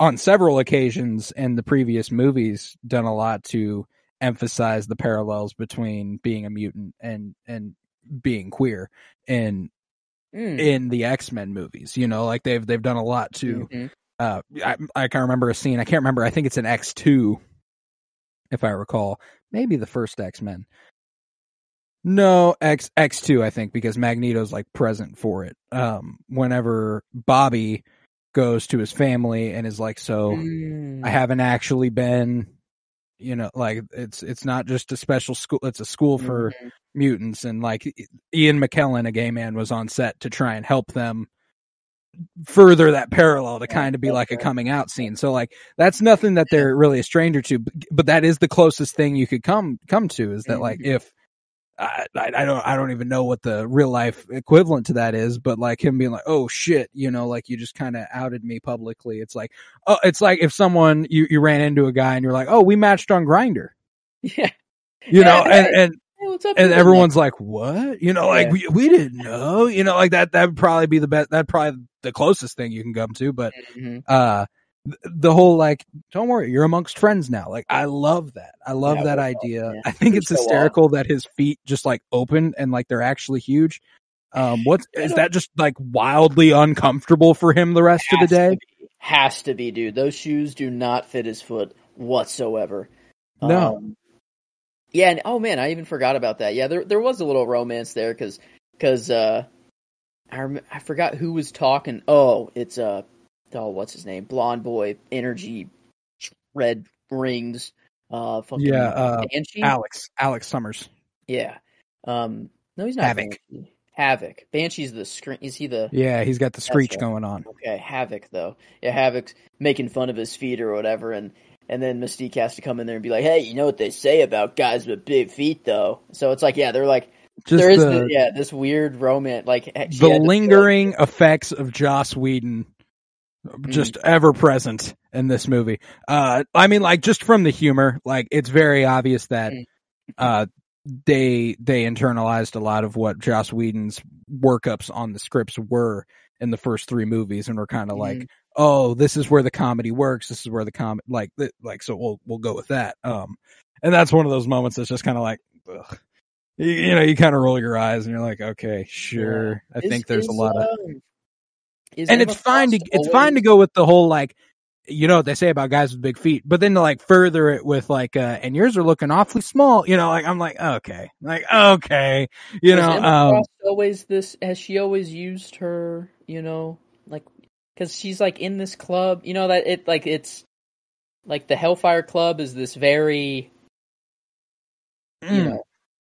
on several occasions in the previous movies done a lot to emphasize the parallels between being a mutant and being queer in the X-Men movies. Like they've done a lot to I can't remember a scene. I can't remember. I think it's in X2, if I recall. Maybe the first X-Men. No, X2, I think, because Magneto's like present for it. Whenever Bobby goes to his family and is like, so I haven't actually been, like it's not just a special school, it's a school for mutants. And like Ian McKellen, a gay man, was on set to try and help them further that parallel to kind of be like a coming out scene. So like, that's nothing that they're really a stranger to, but that is the closest thing you could come to, is that like, if I don't even know what the real life equivalent to that is, but like him being like, oh shit, like you just kind of outed me publicly. It's like, oh, it's like if someone you ran into a guy and you're like, oh, we matched on Grindr, Yeah. and Hey, what's up, and dude? everyone's like, what? Like Yeah. we didn't know, like that would probably be the best. That'd probably the closest thing you can come to, but Mhm. the whole like, don't worry, you're amongst friends now. Like, I love that. I love that was idea. awesome, yeah. I think They it's show off. hysterical that his feet just like open and like they're actually huge. What is that? Just like wildly uncomfortable for him the rest of the day? Has to be, dude. Those shoes do not fit his foot whatsoever. No. Yeah, and oh man, I even forgot about that. Yeah, there was a little romance there because I forgot who was talking. Oh, it's what's his name? Blonde boy, energy, red rings. Fucking Banshee. Alex Summers. Yeah. No, he's not Havoc. Banshee. Havoc. Banshee's the screen. Is he the? Yeah, he's got the screech right. going on. Okay, Havoc though. Yeah, Havoc's making fun of his feet or whatever, and then Mystique has to come in there and be like, "Hey, you know what they say about guys with big feet, though." So it's like, yeah, they're like, just there is this weird romance, like the lingering effects of Joss Whedon, just ever present in this movie. I mean, like just from the humor, like it's very obvious that they internalized a lot of what Joss Whedon's workups on the scripts were in the first three movies, and we're kind of like, oh, this is where the comedy works. This is where the comedy, so we'll go with that. And that's one of those moments that's just kind of like, ugh. You kind of roll your eyes and you're like, okay, sure. Yeah. I think there's a lot of, and it's fine to go with the whole like, what they say about guys with big feet, but then to like further it with like, and yours are looking awfully small, like I'm like, okay, Emma Frost always this, has she always used her, like, cause she's like in this club, that it like, it's like the Hellfire Club is this very,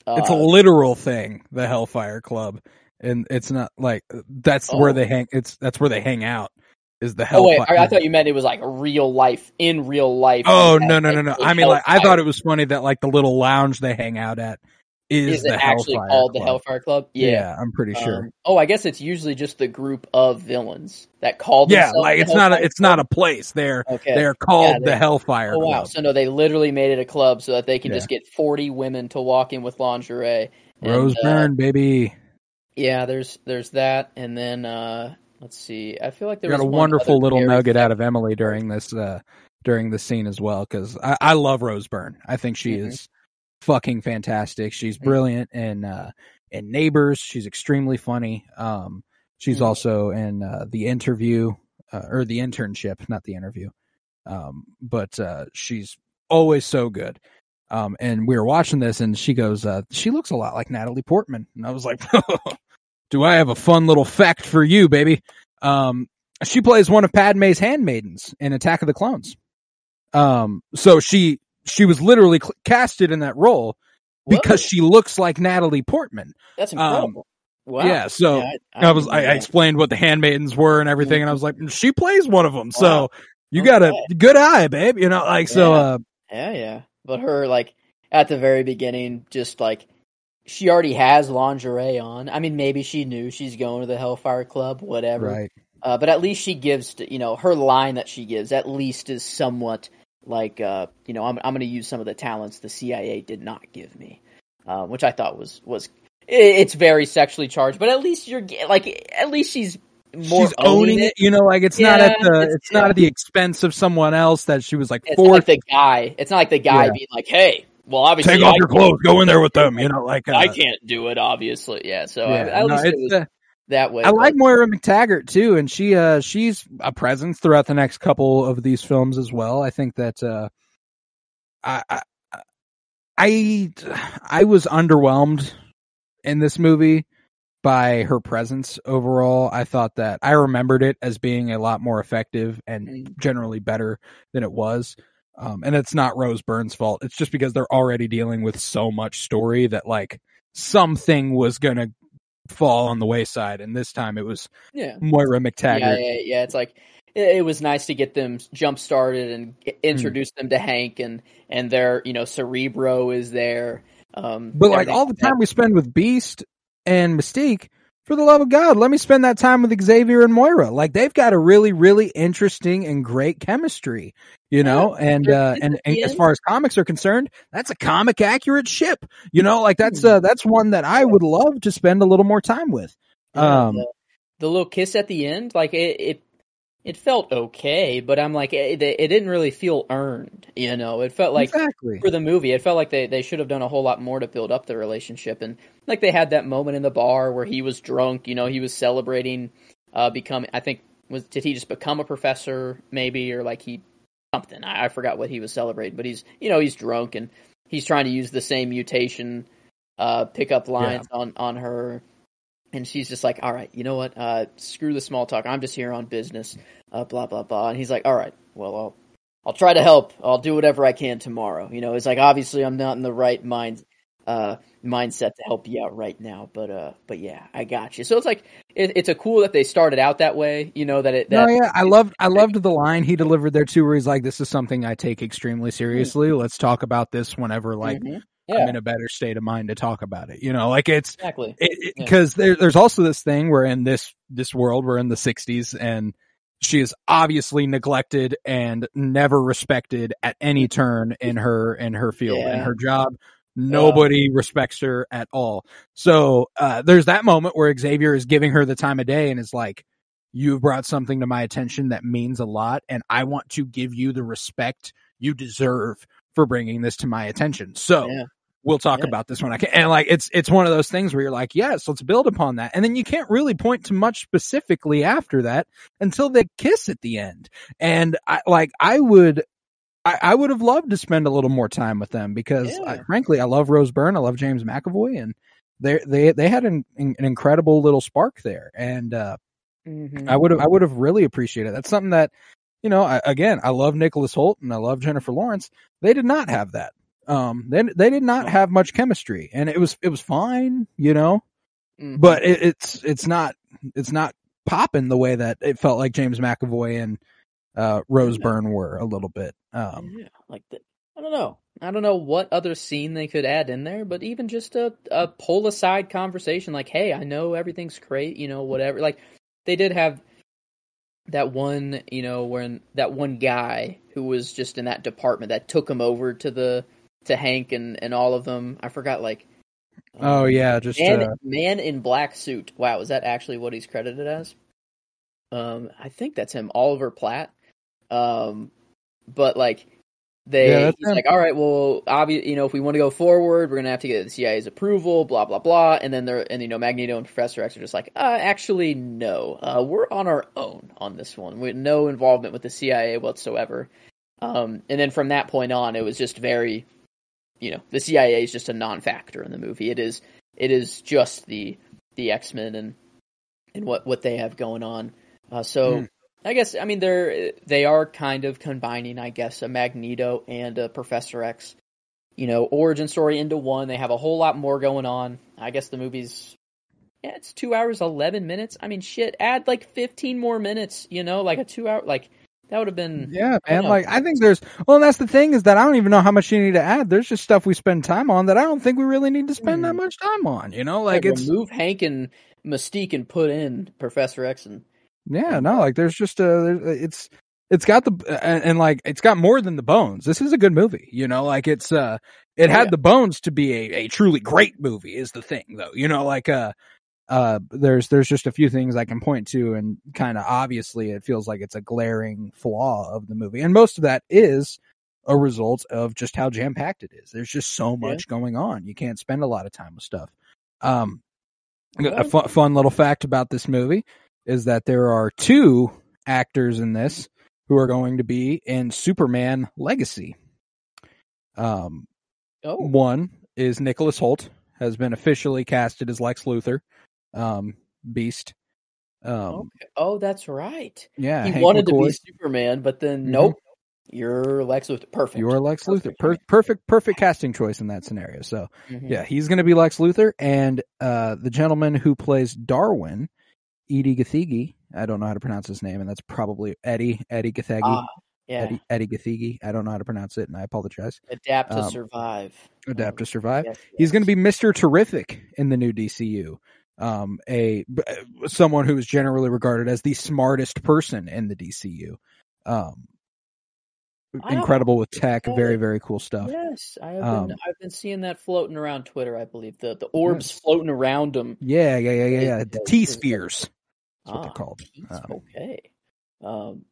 it's a literal thing, the Hellfire Club, and it's not like that's where they hang. That's where they hang out. Is the Hellfire? Oh wait, I thought you meant it was like real life, in real life. Oh no! I mean, like I thought it was funny that like the little lounge they hang out at is the actually Hellfire called Club. The Hellfire Club? Yeah, I'm pretty sure. I guess it's usually just the group of villains that call themselves. Yeah, like it's not a place. They're called the Hellfire Club. Wow! So no, they literally made it a club so that they can just get 40 women to walk in with lingerie. Rose Byrne, baby. Yeah, there's that, and then let's see. I feel like there was got a wonderful little nugget out of Emily during this scene as well, because I love Rose Byrne. I think she is fucking fantastic. She's brilliant in Neighbors. She's extremely funny. She's also in The Interview, or The Internship, not The Interview. But she's always so good. And we were watching this, and she goes, she looks a lot like Natalie Portman. And I was like, do I have a fun little fact for you, baby? She plays one of Padme's handmaidens in Attack of the Clones. So she was literally casted in that role because she looks like Natalie Portman. That's incredible. Wow. Yeah, so I explained what the handmaidens were and everything, and I was like, she plays one of them. Wow. So you got a good eye, babe. Yeah. But her, like, at the very beginning, just like, she already has lingerie on. I mean, maybe she knew she's going to the Hellfire Club, whatever. Right. But at least she gives, her line that she gives at least is somewhat like, I'm going to use some of the talents the CIA did not give me, which I thought was it's very sexually charged. But at least she's more owning it. It's not at the expense of someone else that she was like forced. Not like the guy. It's not like the guy being like, hey. Well, obviously, take off your clothes, go in there with them. I can't do it, obviously. Yeah, so at least it was that way. I like Moira McTaggart too, and she's a presence throughout the next couple of these films as well. I think that I was underwhelmed in this movie by her presence overall. I thought that I remembered it as being a lot more effective and generally better than it was. And it's not Rose Byrne's fault. It's just because they're already dealing with so much story that like something was going to fall on the wayside. And this time it was Moira McTaggart. Yeah. It's like, it was nice to get them jump started and introduce them to Hank and their, Cerebro is there. But like everything all the time we spend with Beast and Mystique, for the love of God, let me spend that time with Xavier and Moira. Like they've got a really, really interesting and great chemistry, you know. And as far as comics are concerned, that's a comic accurate ship, you know. Like that's one that I would love to spend a little more time with. Yeah, the little kiss at the end, like it felt okay, but I'm like, it didn't really feel earned, you know? It felt like, for the movie, it felt like they should have done a whole lot more to build up the relationship. And, like, they had that moment in the bar where he was drunk, you know, he was celebrating becoming, I think, did he just become a professor, maybe, or, like, something. I forgot what he was celebrating, but he's drunk, and he's trying to use the same mutation pickup lines on her. And she's just like, all right, you know what? Screw the small talk. I'm just here on business. Blah, blah, blah. And he's like, all right, well, I'll try to help. I'll do whatever I can tomorrow. You know, it's like, obviously I'm not in the right mindset to help you out right now. But yeah, I got you. So it's like, it's a cool that they started out that way, you know, I loved the line he delivered there too, where he's like, this is something I take extremely seriously. Let's talk about this whenever, like, I'm in a better state of mind to talk about it. You know, like it's because there's also this thing where in this world, we're in the 60s and she is obviously neglected and never respected at any turn in her field, in her job. Nobody respects her at all. So, there's that moment where Xavier is giving her the time of day and is like, you've brought something to my attention that means a lot. And I want to give you the respect you deserve for bringing this to my attention. So we'll talk about this when I can. And like, it's one of those things where you're like, yes, let's build upon that. And then you can't really point to much specifically after that until they kiss at the end. And I would have loved to spend a little more time with them because frankly, I love Rose Byrne. I love James McAvoy, and they had an incredible little spark there. And, I would have really appreciated it. That's something that, you know, I love Nicholas Hoult and I love Jennifer Lawrence. They did not have that. They did not have much chemistry, and it was fine, you know, but it's not popping the way that it felt like James McAvoy and Rose Byrne were a little bit. Like that. I don't know what other scene they could add in there, but even just a pull aside conversation, like, hey, I know everything's great, you know, whatever. Like they did have that one, you know, when that one guy who was just in that department that took him over to Hank and all of them. I forgot, like. Man in black suit. Wow, is that actually what he's credited as? I think that's him, Oliver Platt. But like he's like, all right, well, you know, if we want to go forward, we're gonna have to get the CIA's approval, blah blah blah. And then you know, Magneto and Professor X are just like, actually, no, we're on our own on this one, with no involvement with the CIA whatsoever. And then from that point on, it was just very, you know, the CIA is just a non-factor in the movie. It is just the X-Men and what they have going on. I guess, I mean, they are kind of combining, I guess, a Magneto and a Professor X, you know, origin story into one. They have a whole lot more going on. I guess the movie's, it's 2 hours, 11 minutes. I mean, shit, add like 15 more minutes, you know, like a 2 hour, like, that would have been... Yeah, man, like, I think and that's the thing, is that I don't even know how much you need to add. There's just stuff we spend time on that I don't think we really need to spend that much time on, you know? Like, remove Hank and Mystique and put in Professor X and... Yeah, no, like, there's just it's got it's got more than the bones. This is a good movie, you know? Like, it had the bones to be a truly great movie, is the thing, though. You know, like, there's just a few things I can point to, and kind of obviously it feels like it's a glaring flaw of the movie. And most of that is a result of just how jam-packed it is. There's just so much going on. You can't spend a lot of time with stuff. A fun little fact about this movie is that there are 2 actors in this who are going to be in Superman Legacy. One is Nicholas Hoult, has been officially casted as Lex Luthor. Beast. Okay. Oh, that's right. Yeah, he Hank wanted McCoy. to be Superman, but then nope. You're Lex Luthor. Perfect. You're Lex Luthor. Perfect casting choice in that scenario. So yeah, he's going to be Lex Luthor, and the gentleman who plays Darwin, Edie Gathegi. I don't know how to pronounce his name, and that's probably Eddie Gathegi. Yeah. Eddie Gathegi. I don't know how to pronounce it, and I apologize. Adapt to survive. Adapt to survive. Yes. He's going to be Mr. Terrific in the new DCU. Someone who is generally regarded as the smartest person in the DCU. Incredible with tech, very, very cool stuff. Yes, I've been seeing that floating around Twitter. I believe the orbs floating around him. Yeah. The T-spheres. That's what they're called.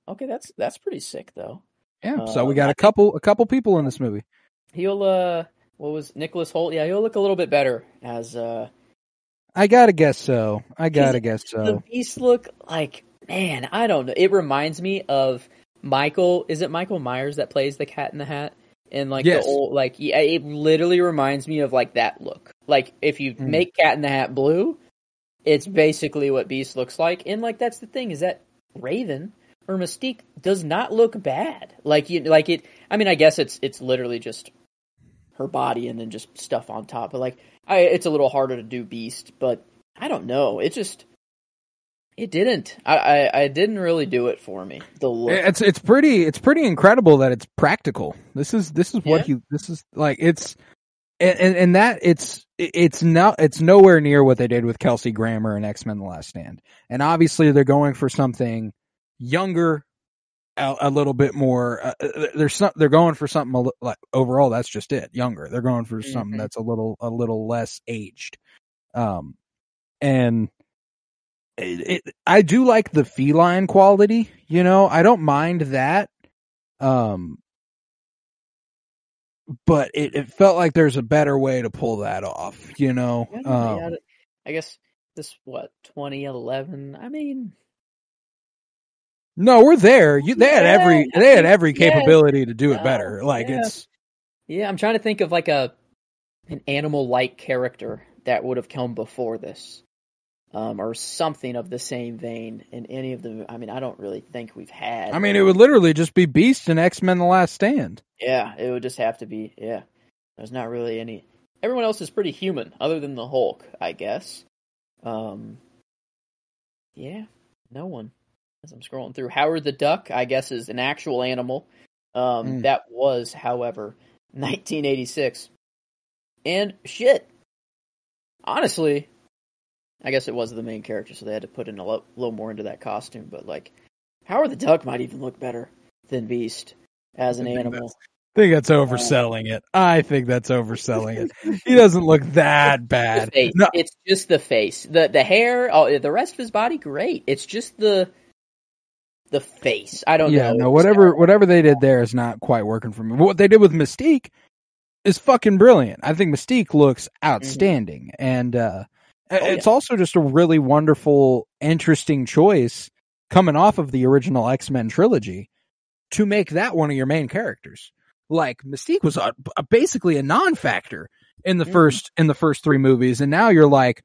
Okay, that's pretty sick though. Yeah, so we got a couple people in this movie. He'll what was Nicholas Hoult? Yeah, he'll look a little bit better as I gotta guess so. The Beast look like, man, I don't know. It reminds me of Michael. Is it Michael Myers that plays the Cat in the Hat? And like the old, like, yeah, it literally reminds me of like that look. Like if you make Cat in the Hat blue, it's basically what Beast looks like. And like that's the thing, is that Raven or Mystique does not look bad. I mean, I guess it's literally just her body and then just stuff on top. But like, it's a little harder to do Beast. But I don't know. It didn't. I didn't really do it for me. The look. It's pretty incredible that it's practical. This is it's nowhere near what they did with Kelsey Grammer and X-Men: The Last Stand. And obviously they're going for something younger, a little bit more. They're going for something like, overall. That's just it. Younger. They're going for something that's a little less aged. And I do like the feline quality. I don't mind that. But it felt like there's a better way to pull that off. I guess this 2011. I mean. No, we're there. They had every capability to do it better. I'm trying to think of like an animal-like character that would have come before this, or something of the same vein in any of the. I mean, I don't really think we've had. I mean, it would literally just be Beast and X-Men: The Last Stand. Yeah, it would just have to be. Yeah, there's not really any. Everyone else is pretty human, other than the Hulk, I guess. No one. As I'm scrolling through, Howard the Duck, I guess, is an actual animal. That was, however, 1986. And shit, honestly, I guess it was the main character, so they had to put in a little more into that costume. But like, Howard the Duck might even look better than Beast as an animal. I think that's overselling it. I think that's overselling it. He doesn't look that bad. No. It's just the face, the hair, the rest of his body, great. It's just the face. I don't know. No, whatever they did there is not quite working for me. What they did with Mystique is fucking brilliant. I think Mystique looks outstanding. And it's also just a really wonderful, interesting choice coming off of the original X-Men trilogy to make that one of your main characters. Like, Mystique was basically a non-factor in the first three movies, and now you're like,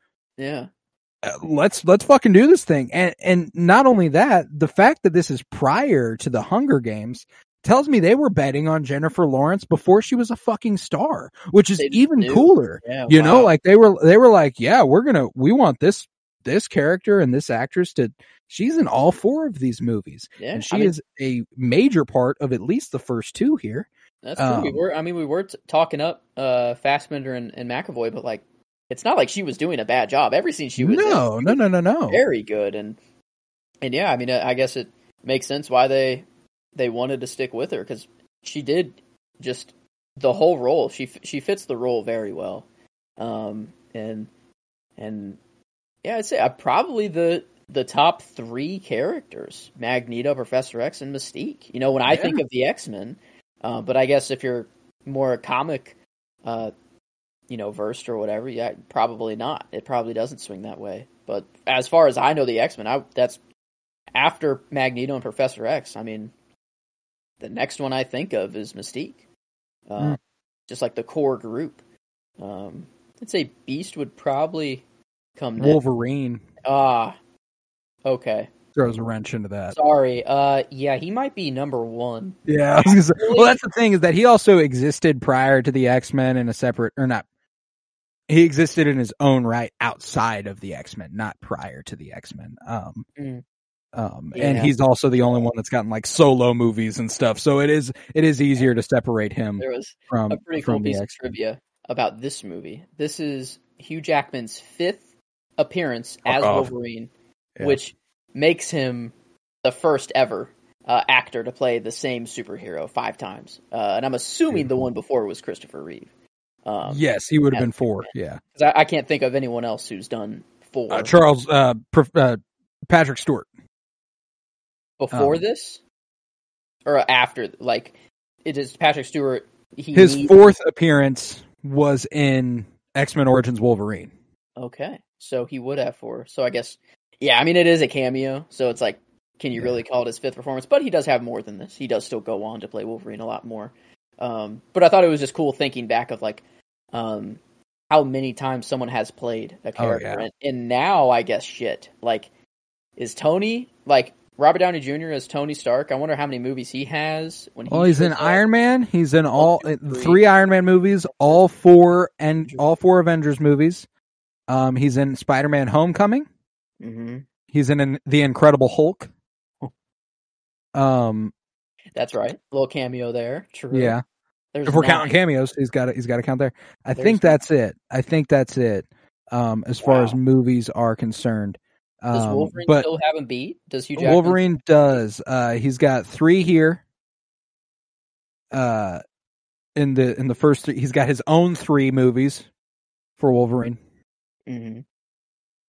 let's fucking do this thing. And not only that, the fact that this is prior to the Hunger Games tells me they were betting on Jennifer Lawrence before she was a fucking star, which is even cooler. You know, like they were like, yeah, we want this character and this actress she's in all four of these movies. Yeah, and she is a major part of at least the first two here. That's true. We were talking up Fassbender and McAvoy, but like, it's not like she was doing a bad job. Every scene she was no. Very good. And yeah, I mean, I guess it makes sense why they wanted to stick with her, because she did just the whole role. She fits the role very well. And yeah, I'd say probably the top three characters: Magneto, Professor X, and Mystique. You know, when I think of the X-Men, but I guess if you're more comic, versed or whatever, yeah, probably not. It probably doesn't swing that way. But as far as I know, the X-Men, that's after Magneto and Professor X. I mean, the next one I think of is Mystique. Just like the core group. I'd say Beast would probably come next. Wolverine. Okay. Throws a wrench into that. Sorry. Yeah, he might be number one. Yeah. I was gonna say, well, that's the thing, is that he also existed prior to the X-Men in a separate, or not. He existed in his own right outside of the X-Men, not prior to the X-Men. And he's also the only one that's gotten like solo movies and stuff. So it is easier to separate him There was from a pretty cool the piece of X-Men. trivia about this movie. This is Hugh Jackman's 5th appearance as Wolverine, which makes him the first ever actor to play the same superhero 5 times. And I'm assuming the one before was Christopher Reeve. Yes, he would have been 4. Yeah, because I can't think of anyone else who's done 4. Patrick Stewart. Before this? Or after? Like, it is Patrick Stewart. His 4th appearance was in X-Men Origins Wolverine. Okay, so he would have 4. So I guess, yeah, I mean, it is a cameo, so it's like, can you really call it his 5th performance? But he does have more than this. He does still go on to play Wolverine a lot more. But I thought it was just cool thinking back of, like, how many times someone has played a character. And now, I guess, shit. Like, is Tony, like, Robert Downey Jr. as Tony Stark? I wonder how many movies he has. He's in Iron Man. He's in all 3 Iron Man movies, all 4 Avengers movies. He's in Spider-Man: Homecoming. Mm-hmm. He's in The Incredible Hulk. That's right. A little cameo there. True. Yeah. If we're counting cameos, he's got to count there. I think that's it. As far as movies are concerned. Does Wolverine still have him beat? Does Hugh Jackman? Wolverine does. He's got 3 here. In the first 3, he's got his own 3 movies for Wolverine. Mm-hmm.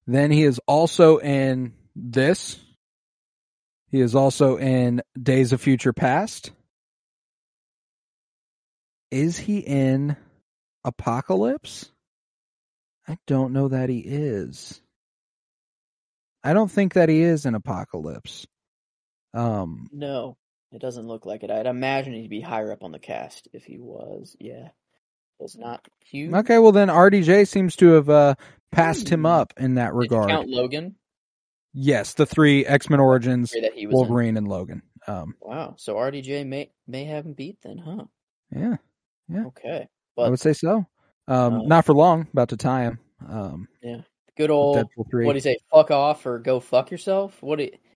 Then he is also in this. He is also in Days of Future Past. Is he in Apocalypse? I don't know that he is. I don't think that he is in Apocalypse. No, it doesn't look like it. I'd imagine he'd be higher up on the cast if he was. Yeah. Was not huge. Okay, well then RDJ seems to have passed him up in that regard. Did you count Logan? Yes, the 3 X-Men Origins, that he was Wolverine and Logan. Wow, so RDJ may have him beat then, huh? Yeah. Okay, I would say so. Not for long. About to tie him. Yeah, good old. What do you say? Fuck off or go fuck yourself?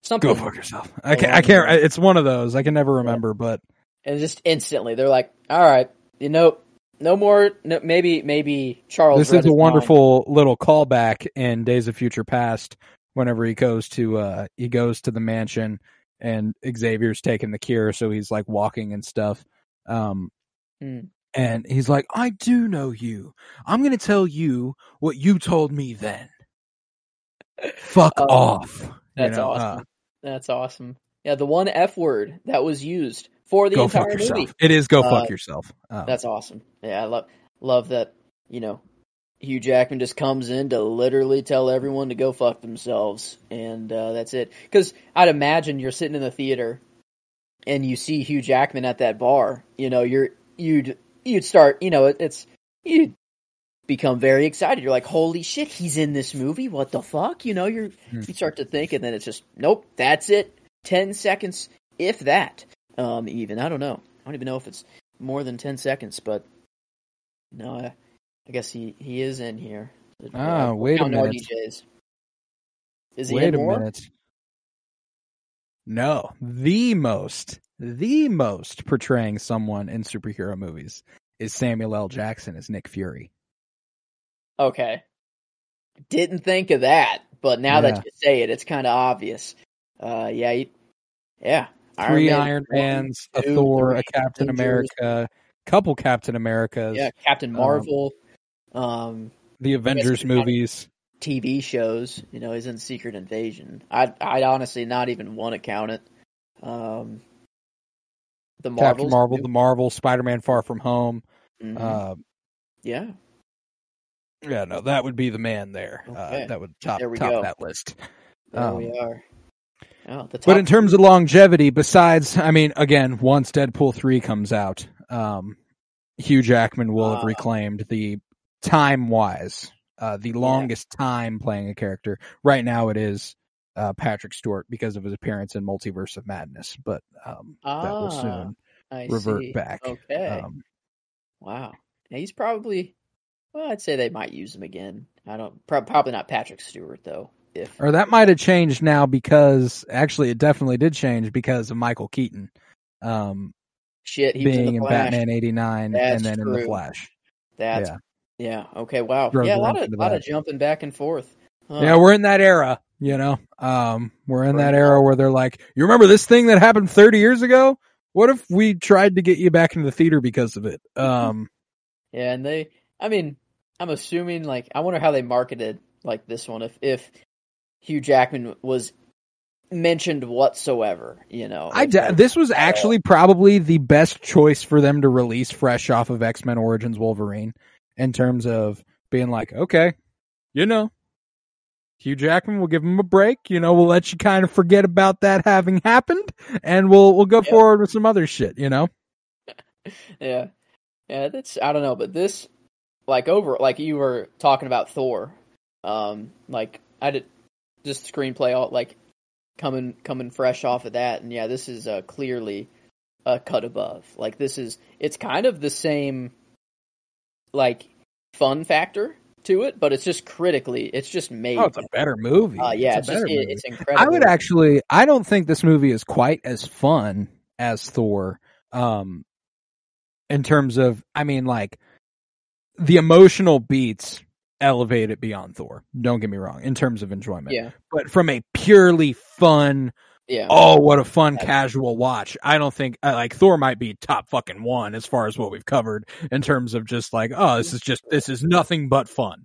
Something? Go fuck yourself. I can't. It's one of those. I can never remember, but and just instantly they're like, all right, no more. No, maybe Charles. This is a wonderful little callback in Days of Future Past. Whenever he goes to the mansion and Xavier's taking the cure, so he's like walking and stuff. And he's like, I do know you. I'm going to tell you what you told me then. Fuck off. That's awesome. That's awesome. Yeah, the one F word that was used for the entire movie. It is go fuck yourself. That's awesome. Yeah, I love that, Hugh Jackman just comes in to literally tell everyone to go fuck themselves, and that's it. Because I'd imagine you're sitting in the theater and you see Hugh Jackman at that bar. You'd start. You'd become very excited. You're like, holy shit, he's in this movie. What the fuck? You start to think, and then it's just nope. That's it. 10 seconds, if that. Even I don't know. I don't even know if it's more than 10 seconds, but no. I guess he is in here. Wait a minute. RDJs. Is he wait in a more? minute. No, the most portraying someone in superhero movies is Samuel L. Jackson as Nick Fury. Okay. Didn't think of that, but now that you say it, it's kind of obvious. Yeah. 3 Iron Mans, a Thor, a Captain America, couple Captain Americas. Yeah, Captain Marvel. The Avengers movies. TV shows. He's in Secret Invasion. I'd honestly not even want to count it. The Marvels, Captain Marvel, the Marvel, Spider-Man Far From Home. Mm-hmm. Yeah, no, that would be the man there. Okay. That would top that list. There we are. Oh, but in terms of longevity, besides, again, once Deadpool 3 comes out, Hugh Jackman will have reclaimed the time-wise, the longest time playing a character. Right now it is Patrick Stewart because of his appearance in Multiverse of Madness, but that will soon revert back. Okay. Wow. Yeah, he's probably... Well, I'd say they might use him again. Probably not Patrick Stewart, though. Or that might have changed now because actually it definitely did change because of Michael Keaton. Shit, he was in being the in Flash. Batman 89 That's and then in the true. Flash. That's Yeah. Okay, wow. Throws Yeah, a a wrench lot into of that. jumping back and forth. Yeah, we're in that era, you know. We're in Bring that it era on. where they're like, you remember this thing that happened 30 years ago? What if we tried to get you back into the theater because of it? Yeah, and I'm assuming, like, I wonder how they marketed like this one if Hugh Jackman was mentioned whatsoever, you know. This was actually probably the best choice for them to release fresh off of X-Men Origins Wolverine in terms of being like, okay, you know, Hugh Jackman, we'll give him a break. You know, we'll let you kind of forget about that having happened, and we'll go forward with some other shit. You know. Yeah, that's, I don't know, but this, like, you were talking about Thor, like, I did just screenplay, all like coming fresh off of that, and yeah, this is clearly a cut above. Like, it's kind of the same, like, fun factor to it, but it's just made. Oh, it's a better movie. Yeah, it's a better movie. it's incredible. I don't think this movie is quite as fun as Thor. In terms of, like, the emotional beats elevate it beyond Thor. Don't get me wrong, in terms of enjoyment. Yeah. But from a purely fun, oh, what a fun casual watch, I don't think, like, Thor might be top fucking one as far as what we've covered in terms of just like, oh, this is nothing but fun.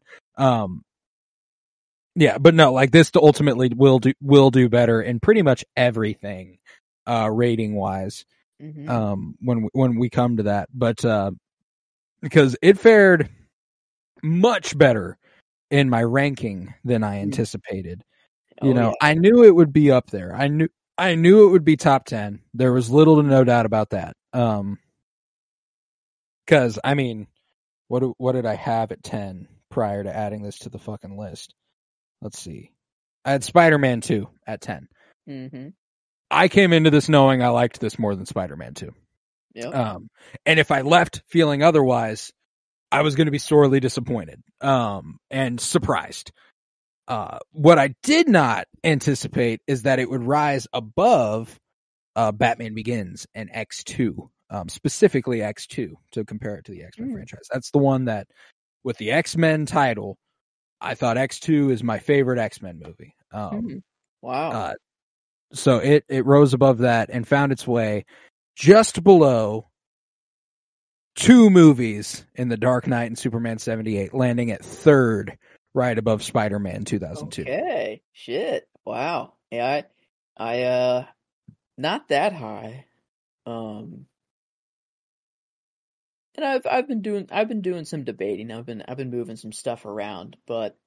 Yeah, but no, like, this ultimately will do better in pretty much everything, rating wise. When we come to that, but because it fared much better in my ranking than I anticipated. I knew it would be up there. I knew it would be top 10. There was little to no doubt about that. Because what did I have at 10 prior to adding this to the fucking list? Let's see. I had Spider-Man 2 at 10. I came into this knowing I liked this more than Spider-Man 2. And if I left feeling otherwise, I was going to be sorely disappointed and surprised. What I did not anticipate is that it would rise above Batman Begins and X2, specifically X2, to compare it to the X-Men franchise. That's the one that, with the X-Men title, I thought X2 is my favorite X-Men movie. Wow. So it rose above that and found its way just below two movies in The Dark Knight and Superman 78, landing at third, right above Spider-Man 2002. Okay. Shit. Wow. Yeah, I not that high. And I've been doing some debating. I've been moving some stuff around, but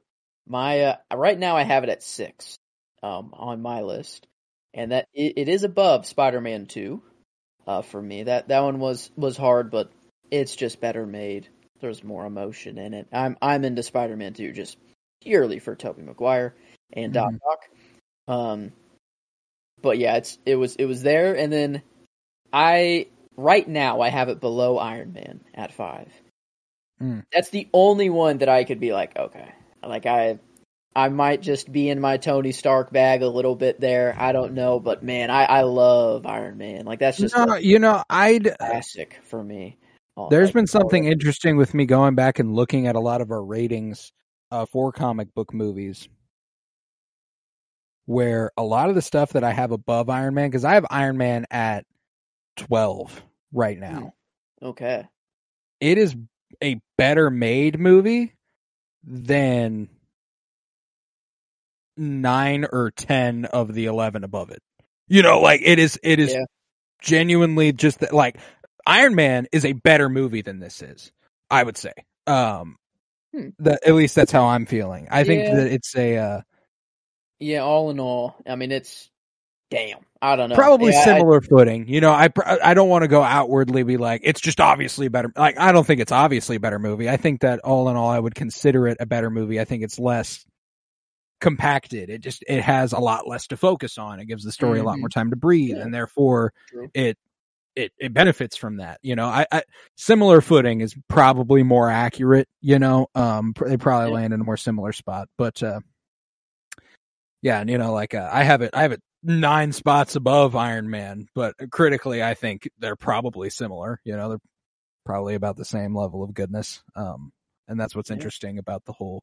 my right now I have it at 6 on my list. And that it is above Spider-Man 2 for me. That one was hard, but it's just better made. There's more emotion in it. I'm into Spider-Man 2 just purely for Tobey Maguire and Doc Ock. But yeah, it was there, and then right now I have it below Iron Man at 5. That's the only one that I could be like, okay, like I might just be in my Tony Stark bag a little bit there. I don't know, but man, I love Iron Man. Like, that's just classic for me. There's been something interesting with me going back and looking at a lot of our ratings for comic book movies, where a lot of the stuff that I have above Iron Man, because I have Iron Man at 12 right now. Okay. It is a better made movie than 9 or 10 of the 11 above it. Like, it is genuinely just that, like, Iron Man is a better movie than this is, I would say. At least that's how I'm feeling. I think that it's a all in all, I mean, it's I don't know. Probably similar footing. I don't want to go outwardly be like, it's just obviously better. Like, I don't think it's obviously a better movie. I think that all in all, I would consider it a better movie. I think it's less compacted. It has a lot less to focus on. It gives the story a lot more time to breathe, and therefore it benefits from that. I similar footing is probably more accurate. They probably land in a more similar spot, but Yeah, and like I have it 9 spots above Iron Man, but critically I think they're probably similar. They're probably about the same level of goodness. And that's what's interesting about the whole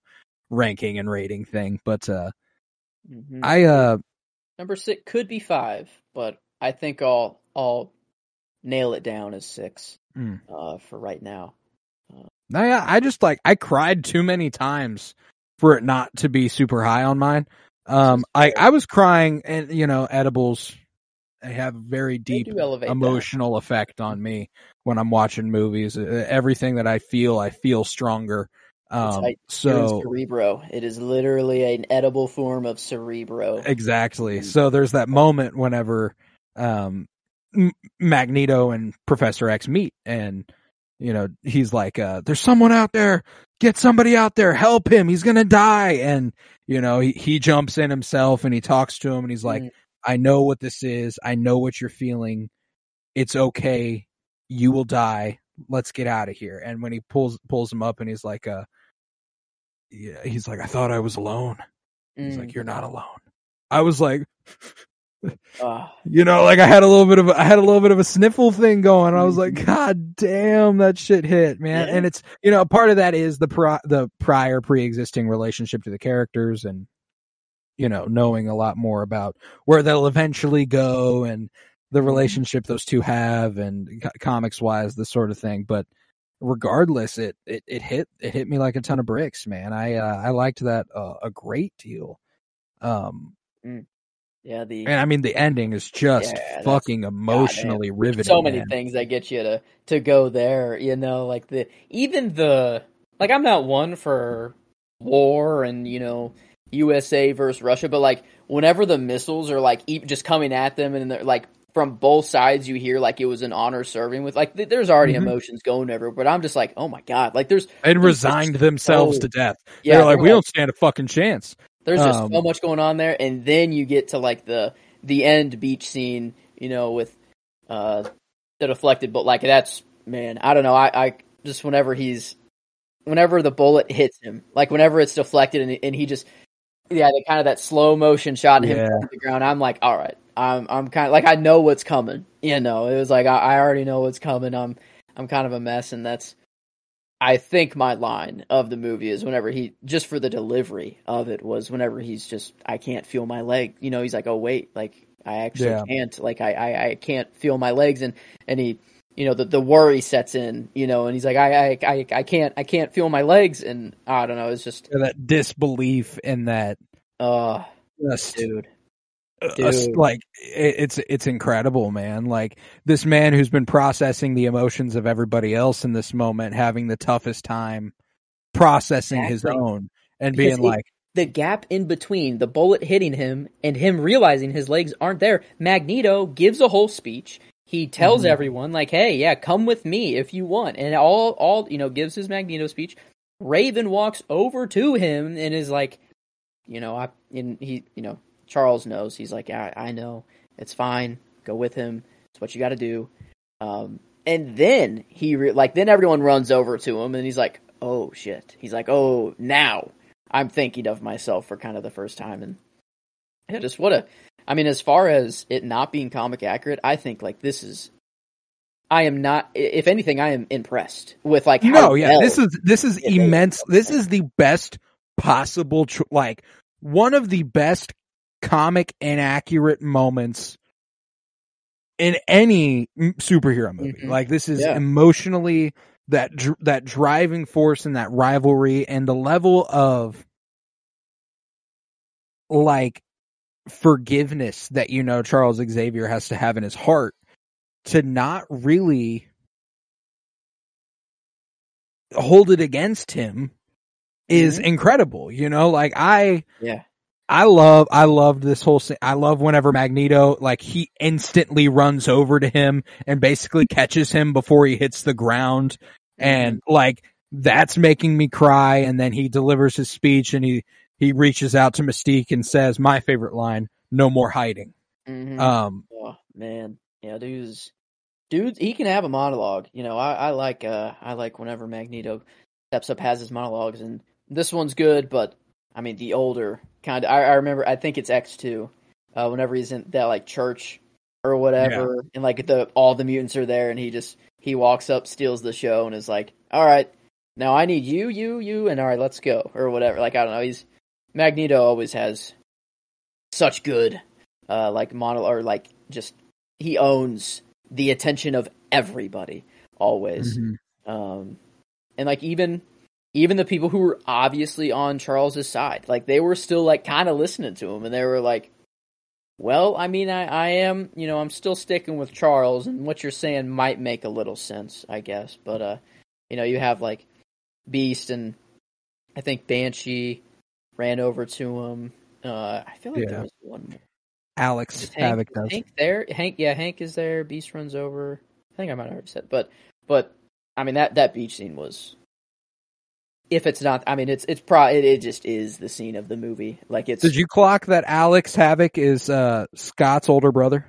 ranking and rating thing. But I number 6 could be 5, but I think I'll nail it down as 6 for right now. I just I cried too many times for it not to be super high on mine. I was crying, and edibles have a very deep emotional effect on me when I'm watching movies. Everything that I feel stronger. It is Cerebro. It is literally an edible form of Cerebro. Exactly. So there's that moment whenever Magneto and Professor X meet, and he's like, there's someone out there, get somebody out there, help him, he's gonna die. And he jumps in himself and he talks to him, and he's like, I know what this is, I know what you're feeling, it's okay, you will die, let's get out of here. And when he pulls him up, and he's like, I thought I was alone. He's like, you're not alone. I was like, I had a little bit of a sniffle thing going. I was like, God damn, that shit hit, man. Yeah. And it's, part of that is the prior pre-existing relationship to the characters, and, knowing a lot more about where they'll eventually go and the relationship those two have, and comics wise, this sort of thing. But regardless, it hit me like a ton of bricks, man. I liked that a great deal. Yeah, and I mean the ending is just fucking emotionally riveting. So many things that get you to go there, like I'm not one for war and USA versus Russia, but whenever the missiles are just coming at them, and they're from both sides, you hear it was an honor serving with there's already emotions going everywhere, but I'm just like, oh my God, they resigned themselves to death. Yeah, they're we don't stand a fucking chance. There's just so much going on there, and then you get to the end beach scene, with the deflected, but that's, man, I don't know. I just whenever the bullet hits him, whenever it's deflected and he just, they kind of that slow motion shot of him on the ground. I'm like, all right, I'm kind of I know what's coming. It was I already know what's coming. I'm kind of a mess, and that's, I think, my line of the movie is whenever he, just for the delivery of it, was whenever he's just, I can't feel my leg. He's like, oh wait, I actually can't, I can't feel my legs, and he, the worry sets in, and he's like, I can't feel my legs, and I don't know, it's just that disbelief in that. Dude. It's incredible, man. This man who's been processing the emotions of everybody else in this moment, having the toughest time processing his own, and being the gap in between the bullet hitting him and him realizing his legs aren't there. Magneto gives a whole speech. He tells everyone hey, yeah, come with me if you want, and all gives his Magneto speech. Raven walks over to him and is Charles knows. He's like, I know. It's fine. Go with him. It's what you got to do. And then then everyone runs over to him, and he's like, oh shit. He's like, oh, now I'm thinking of myself for kind of the first time. And just as far as it not being comic accurate, I think I am not, if anything, I am impressed with how this is immense. This is the best possible, one of the best comic inaccurate moments in any superhero movie. This is emotionally that driving force and that rivalry, and the level of forgiveness that Charles Xavier has to have in his heart to not really hold it against him is incredible. I loved this whole scene. I love whenever Magneto, he instantly runs over to him and basically catches him before he hits the ground. And that's making me cry. And then he delivers his speech, and he reaches out to Mystique and says my favorite line, no more hiding. Oh man. Yeah, dude, he can have a monologue. I like whenever Magneto steps up, has his monologues, and this one's good, but I mean, the older kind of. I remember. I think it's X2. Whenever he's in that like church or whatever, and like all the mutants are there, and he walks up, steals the show, and is like, "All right, now I need you, and all right, let's go," or whatever. Like I don't know. Magneto always has such good like monologue, or like just he owns the attention of everybody always. And like even the people who were obviously on Charles's side, like they were still like kind of listening to him, and they were like, well, I mean, I am, I'm still sticking with Charles, and what you're saying might make a little sense, I guess. But, you have, like, Beast, and I think Banshee ran over to him. I feel like there was one more. Alex Havoc does. Hank there? Hank is there. Beast runs over. I think I might have already said, but, I mean, that beach scene was... If it's not, I mean, it's probably it just is the scene of the movie. Like it's. Did you clock that Alex Havoc is Scott's older brother,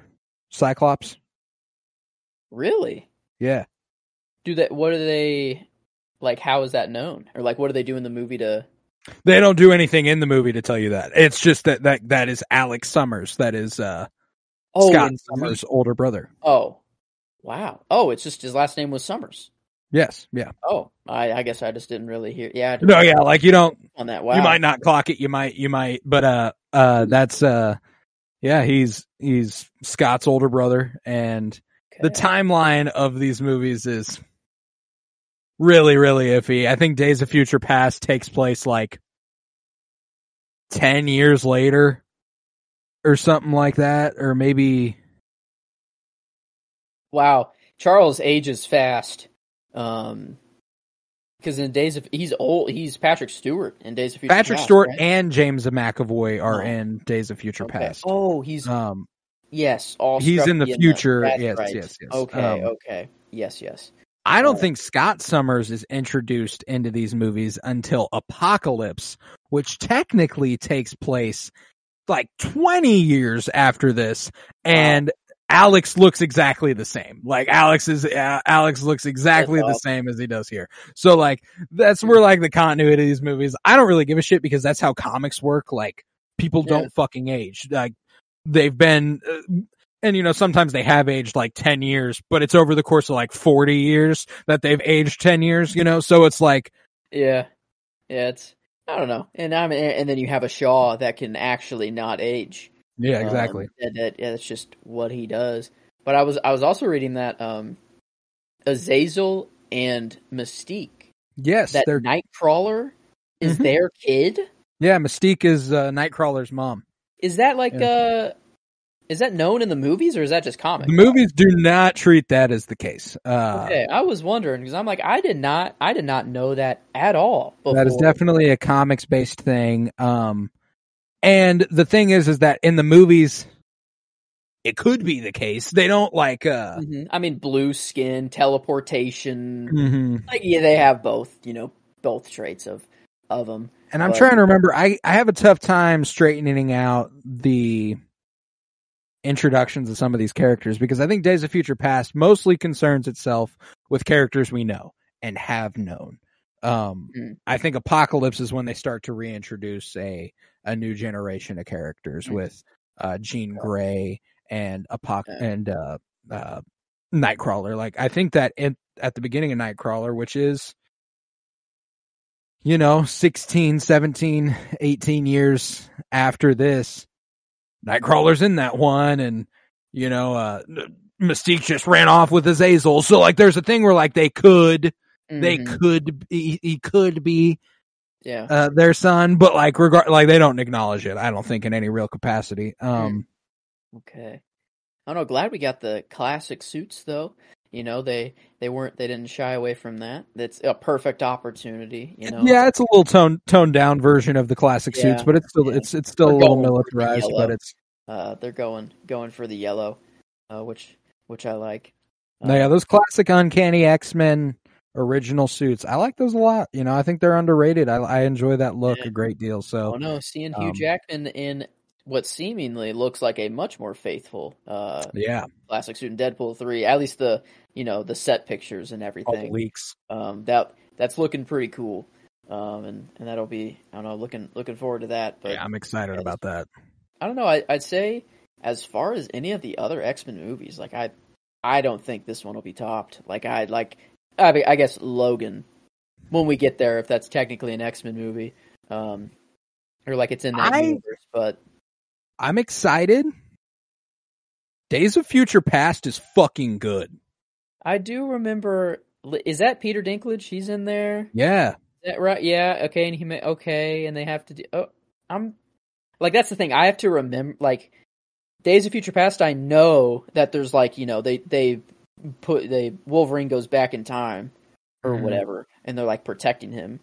Cyclops? Really? Yeah. What do they like? How is that known? Or like, what do they do in the movie to? They don't do anything in the movie to tell you that. It's just that is Alex Summers. That is Scott Summers' older brother. Oh, wow. Oh, it's just his last name was Summers. Yes, yeah. Oh, I guess I just didn't really hear. Yeah. No, yeah, like you don't on that. Wow. You might not clock it. You might, but that's yeah. He's Scott's older brother, and the timeline of these movies is really, really iffy. I think Days of Future Past takes place like 10 years later, or something like that, or maybe. Wow, Charles ages fast. Because in he's old. He's Patrick Stewart in Days of Future Past. Patrick Stewart right? and James McAvoy are in Days of Future Past. Oh, he's yes. He's in the future. Yes, right. yes. Okay. Yes. I don't think Scott Summers is introduced into these movies until Apocalypse, which technically takes place like 20 years after this, and Alex looks exactly the same. Like Alex looks exactly the same as he does here. So like that's where like the continuity of these movies. I don't really give a shit because that's how comics work. Like people don't fucking age. Like they've been, and sometimes they have aged like 10 years, but it's over the course of like 40 years that they've aged 10 years. So it's like, it's I don't know. And then you have a Shaw that can actually not age. Yeah, exactly. That's just what he does. But I was also reading that Azazel and Mystique. Yes, that Nightcrawler is their kid. Yeah, Mystique is Nightcrawler's mom. Is that like is that known in the movies or is that just comic? The movies do not treat that as the case. Okay, I was wondering because I'm like I did not know that at all before. That is definitely a comics based thing. And the thing is that in the movies, it could be the case. They don't like, I mean, blue skin, teleportation. Like, yeah, they have both, both traits of them. And I'm trying to remember, I have a tough time straightening out the introductions of some of these characters because I think Days of Future Past mostly concerns itself with characters we know and have known. I think Apocalypse is when they start to reintroduce a new generation of characters with Jean Grey and Nightcrawler. Like I think that at the beginning of Nightcrawler, which is 16, 17, 18 years after this, Nightcrawler's in that one, and Mystique just ran off with Azazel. So like there's a thing where like he could be their son, but like they don't acknowledge it. I don't think in any real capacity. Okay. I don't know. Glad we got the classic suits though. They didn't shy away from that. That's a perfect opportunity. Yeah, it's a little toned down version of the classic suits, but it's still a little militarized. But it's they're going for the yellow, which I like. Yeah, those classic Uncanny X-Men original suits. I like those a lot. I think they're underrated. I enjoy that look a great deal. So, seeing Hugh Jackman in what seemingly looks like a much more faithful, classic suit in Deadpool 3. At least the set pictures and everything. All the leaks. That's looking pretty cool. and that'll be, I don't know, looking forward to that. But Yeah, I'm excited about that. I don't know. I'd say as far as any of the other X-Men movies, like I don't think this one will be topped. I guess Logan, when we get there, if that's technically an X-Men movie, or like it's in that universe. But I'm excited. Days of Future Past is fucking good. I do remember. Is that Peter Dinklage? He's in there. Yeah. Is that right? Yeah. Okay. And and they have to do. Oh, I'm like, that's the thing. I have to remember, like, Days of Future Past. I know that there's like, they Wolverine goes back in time or whatever, and they're like protecting him.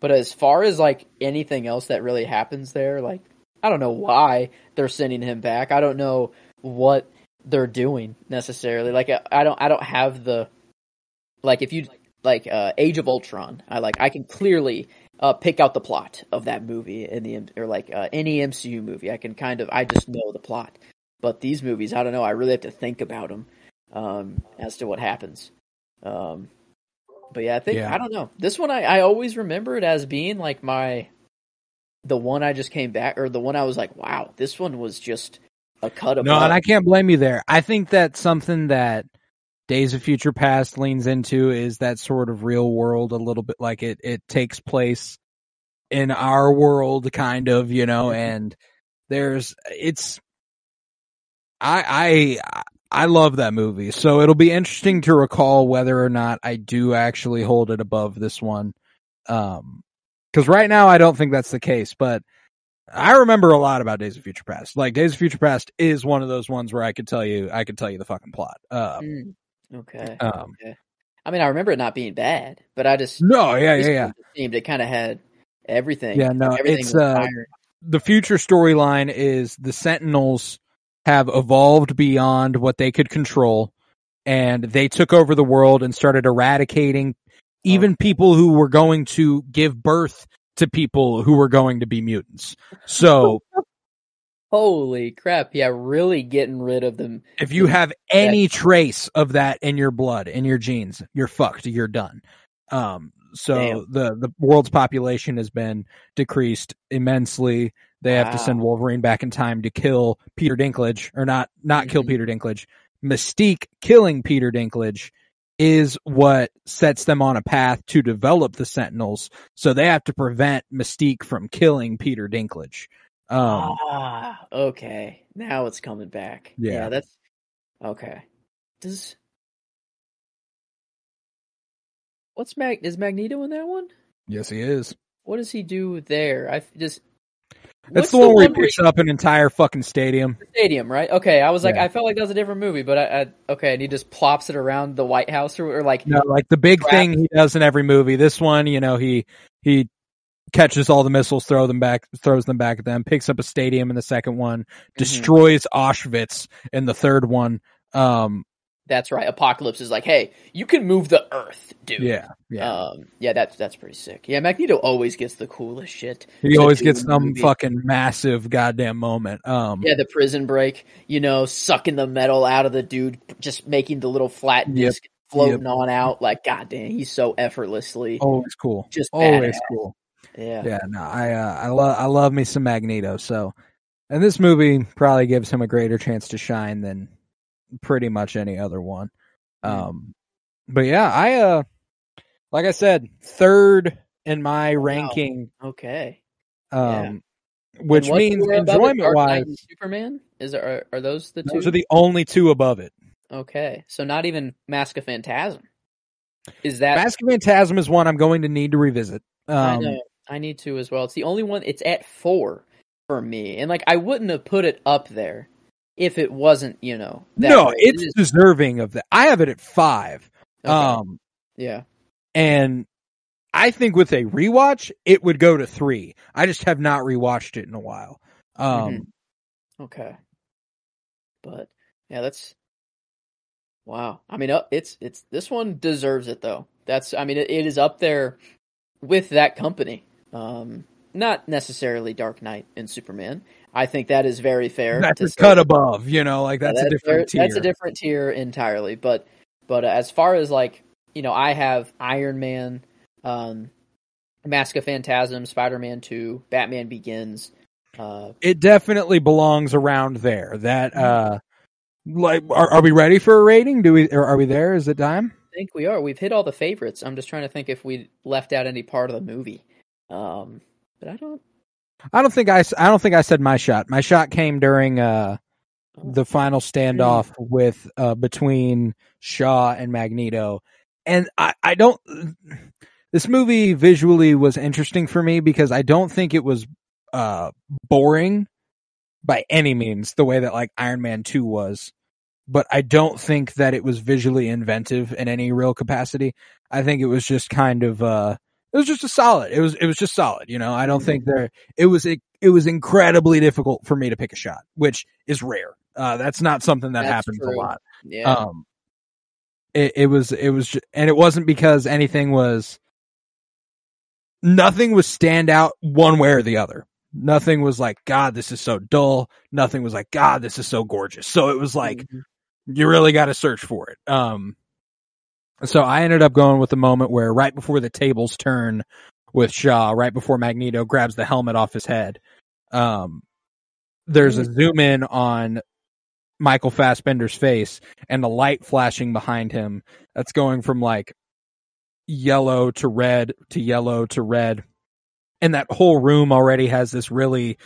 But as far as like anything else that really happens there, like, I don't know why they're sending him back. I don't know what they're doing necessarily. Like, I don't have the, like, if you like Age of Ultron, I can clearly pick out the plot of that movie any MCU movie. I just know the plot. But these movies, I don't know. I really have to think about them as to what happens. But yeah, I don't know. This one, I always remember it as being like the one I just came back, or the one I was like, wow, this one was just a cut above. No, and I can't blame you there. I think that's something that Days of Future Past leans into, is that sort of real world a little bit. Like it takes place in our world, kind of, and I love that movie. So it'll be interesting to recall whether or not I do actually hold it above this one. Because right now I don't think that's the case, but I remember a lot about Days of Future Past. Like, Days of Future Past is one of those ones where I could tell you the fucking plot. Okay. Okay. I mean, I remember it not being bad, but I just yeah. Seemed it kind of had everything. Yeah, no, everything it's was the future storyline is the Sentinels have evolved beyond what they could control, and they took over the world and started eradicating even people who were going to give birth to people who were going to be mutants. So holy crap, yeah, really getting rid of them. If you have any trace of that in your blood, in your genes, you're fucked. You're done. So the world's population has been decreased immensely. They have to send Wolverine back in time to kill Peter Dinklage, or not kill Peter Dinklage. Mystique killing Peter Dinklage is what sets them on a path to develop the Sentinels. So they have to prevent Mystique from killing Peter Dinklage. Okay. Now it's coming back. Yeah, that's okay. Is Magneto in that one? Yes, he is. What does he do there? It's the one where he picks up an entire fucking stadium. The stadium, right? Okay, I was like, I felt like that was a different movie, but and he just plops it around the White House, or like, no, like the big thing he does in every movie. This one, he catches all the missiles, throws them back at them, picks up a stadium in the second one, destroys Auschwitz in the third one. That's right. Apocalypse is like, hey, you can move the Earth, dude. Yeah. That's pretty sick. Yeah, Magneto always gets the coolest shit. He always gets some fucking massive goddamn moment. The prison break, sucking the metal out of the dude, just making the little flat disc floating on out. Like, goddamn, he's so effortlessly. Always cool. Just always badass. Cool. Yeah. No, I love me some Magneto. So, and this movie probably gives him a greater chance to shine than pretty much any other one. But yeah, I like I said, third in my ranking. Okay. Which means enjoyment wise, Superman are those the two? Those are the only two above it. Okay, so not even Mask of Phantasm. Is that Mask of Phantasm is one I'm going to need to revisit. I know. I need to as well. It's the only one. It's at 4 for me, and like I wouldn't have put it up there if it wasn't, that no, way. it's deserving of that. I have it at 5. Okay. Yeah. And I think with a rewatch, it would go to 3. I just have not rewatched it in a while. Okay. But yeah, that's wow. I mean, it's this one deserves it though. It is up there with that company. Not necessarily Dark Knight and Superman. I think that is very fair. That's a cut above, that's a different tier. That's a different tier entirely. But as far as like, I have Iron Man, Mask of Phantasm, Spider-Man 2, Batman Begins. It definitely belongs around there. That like, are we ready for a rating? Are we there? Is it time? I think we are. We've hit all the favorites. I'm just trying to think if we left out any part of the movie. But I don't. I don't think I said my shot. My shot came during the final standoff with between Shaw and Magneto, and I don't. This movie visually was interesting for me because I don't think it was boring by any means the way that like Iron Man 2 was, but I don't think that it was visually inventive in any real capacity. I think it was just kind of it was just a solid. It was just solid, you know. I don't think it was incredibly difficult for me to pick a shot, which is rare. That's not something that happens true. a lot. Yeah. It was and it wasn't because nothing was stand out one way or the other. Nothing was like, God, this is so dull. Nothing was like, God, this is so gorgeous. So it was like, you really got to search for it. So I ended up going with the moment where right before the tables turn with Shaw, right before Magneto grabs the helmet off his head, there's a zoom in on Michael Fassbender's face and the light flashing behind him. That's going from like yellow to red to yellow to red. And that whole room already has this really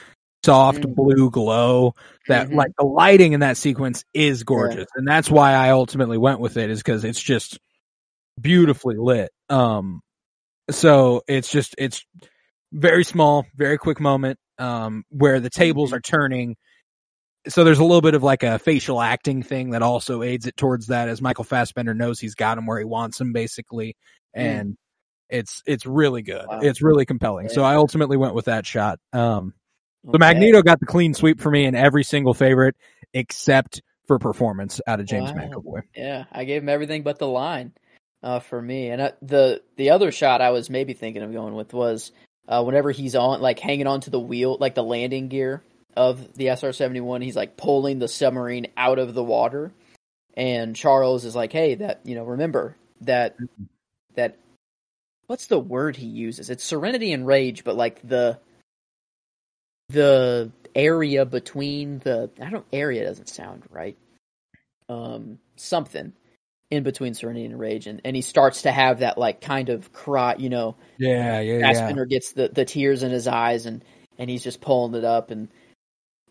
soft blue glow that like the lighting in that sequence is gorgeous. And that's why I ultimately went with it, is because it's just beautifully lit. So it's very small, very quick moment, where the tables are turning. So there's a little bit of like a facial acting thing that also aids it towards that, as Michael Fassbender knows he's got him where he wants him basically. And it's really good. Wow. It's really compelling. Yeah. So I ultimately went with that shot. So Magneto got the clean sweep for me in every single favorite except for performance out of James McAvoy. Yeah, I gave him everything but the line for me. And the other shot I was maybe thinking of going with was whenever he's on, like hanging onto the wheel, like the landing gear of the SR-71, he's like pulling the submarine out of the water. And Charles is like, hey, that, you know, remember that what's the word he uses? It's serenity and rage, but like the area between area doesn't sound right. Something in between serenity and rage, and he starts to have that like kind of cry, you know. Fassbender gets the tears in his eyes, and he's just pulling it up, and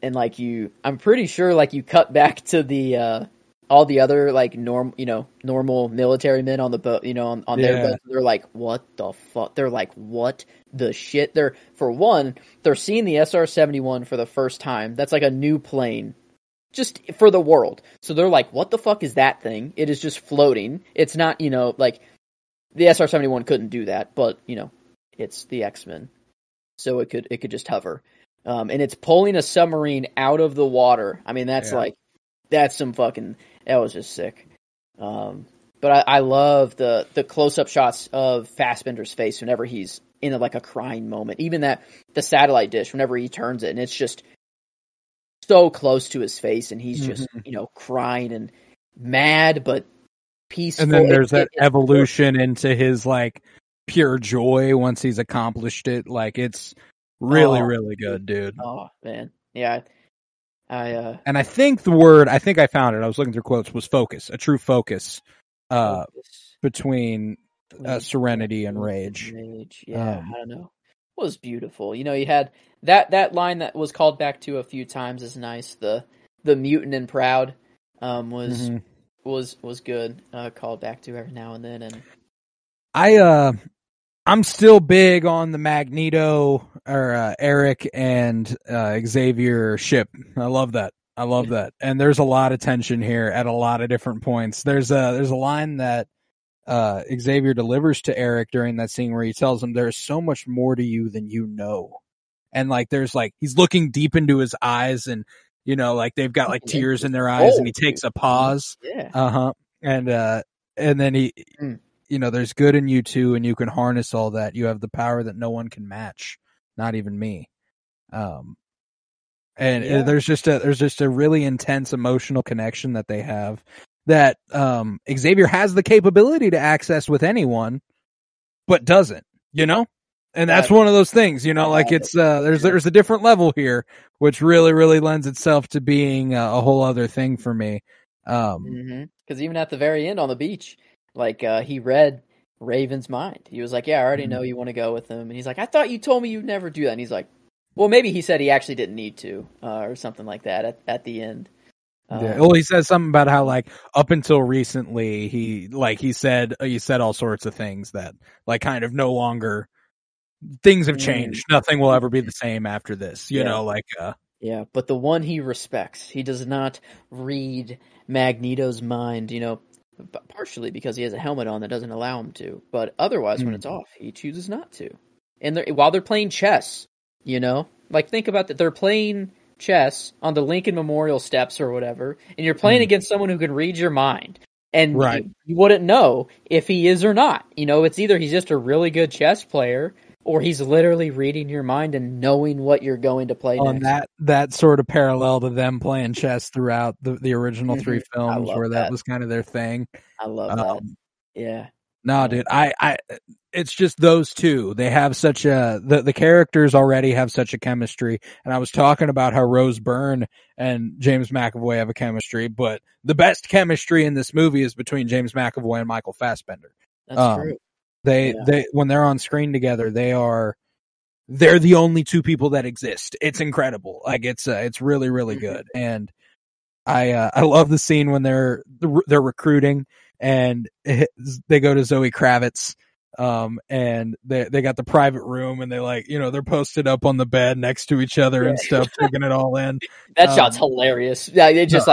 like I'm pretty sure like you cut back to the all the other like normal military men on the boat, you know, on their boat. They're like, what the fuck? They're like, what the shit? They're seeing the SR-71 for the first time. That's like a new plane just for the world. So they're like, what the fuck is that thing? It is just floating. It's not, you know, like the SR-71 couldn't do that, but you know, it's the X-Men. So it could just hover. And it's pulling a submarine out of the water. I mean, that's that was just sick. But I love the close-up shots of Fassbender's face whenever he's in like a crying moment. Even the satellite dish, whenever he turns it, and it's just so close to his face, and he's just, you know, crying and mad but peaceful. And then there's that evolution into his like pure joy once he's accomplished it. Like it's really, really good, dude. Oh man, yeah. And I think I found it. I was looking through quotes. Was focus, a true focus, between serenity and rage. Yeah, I don't know. It was beautiful. You know, you had that line that was called back to a few times is nice. The mutant and proud was good. Called back to every now and then. And I'm still big on the Magneto or Eric and Xavier ship. I love that. And there's a lot of tension here at a lot of different points. There's a line that Xavier delivers to Eric during that scene where he tells him there's so much more to you than you know. And like there's like he's looking deep into his eyes, and you know, like they've got like tears in their eyes, and he takes a pause. Yeah. And then he you know, there's good in you too, and you can harness all that. You have the power that no one can match, not even me. There's just a really intense emotional connection that they have that Xavier has the capability to access with anyone, but doesn't, you know? And that's one of those things, like it's there's a different level here, which really, really lends itself to being a whole other thing for me. Because even at the very end on the beach, like he read Raven's mind. He was like, "Yeah, I already know you want to go with him," and he's like, "I thought you told me you'd never do that." And he's like, "Well, maybe he said he actually didn't need to, or something like that at the end." Yeah. Well, he says something about how like up until recently he said all sorts of things that like kind of no longer. Things have changed. Nothing will ever be the same after this, you know, like yeah, but the one he respects, he does not read Magneto's mind, partially because he has a helmet on that doesn't allow him to, but otherwise when it's off, he chooses not to. And while they're playing chess, like think about that, they're playing chess on the Lincoln Memorial steps or whatever, and you're playing against someone who can read your mind. And you wouldn't know if he is or not. It's either he's just a really good chess player, or he's literally reading your mind and knowing what you're going to play on next. that sort of parallel to them playing chess throughout the original three films, where that was kind of their thing. I love that. Yeah. No, dude, I it's just those two. They have such the characters already have such a chemistry. And I was talking about how Rose Byrne and James McAvoy have a chemistry, but the best chemistry in this movie is between James McAvoy and Michael Fassbender. That's true. They when they're on screen together, they're the only two people that exist. It's incredible. Like it's really, really good. And I love the scene when they're recruiting and they go to Zoe Kravitz. And they got the private room and they they're posted up on the bed next to each other and stuff, taking it all in. That shot's hilarious. Yeah, they just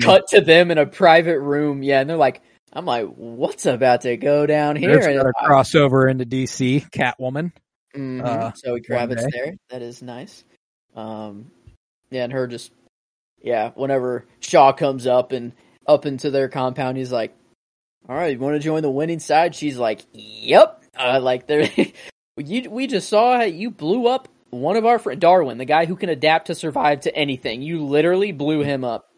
cut to them in a private room. Yeah. And they're like, I'm like, what's about to go down here? There's got a crossover into DC, Catwoman. Zoe Kravitz there. That is nice. And her just, whenever Shaw comes up into their compound, he's like, all right, you want to join the winning side? She's like, yep. We just saw how you blew up one of our friends, Darwin, the guy who can adapt to survive to anything. You literally blew him up.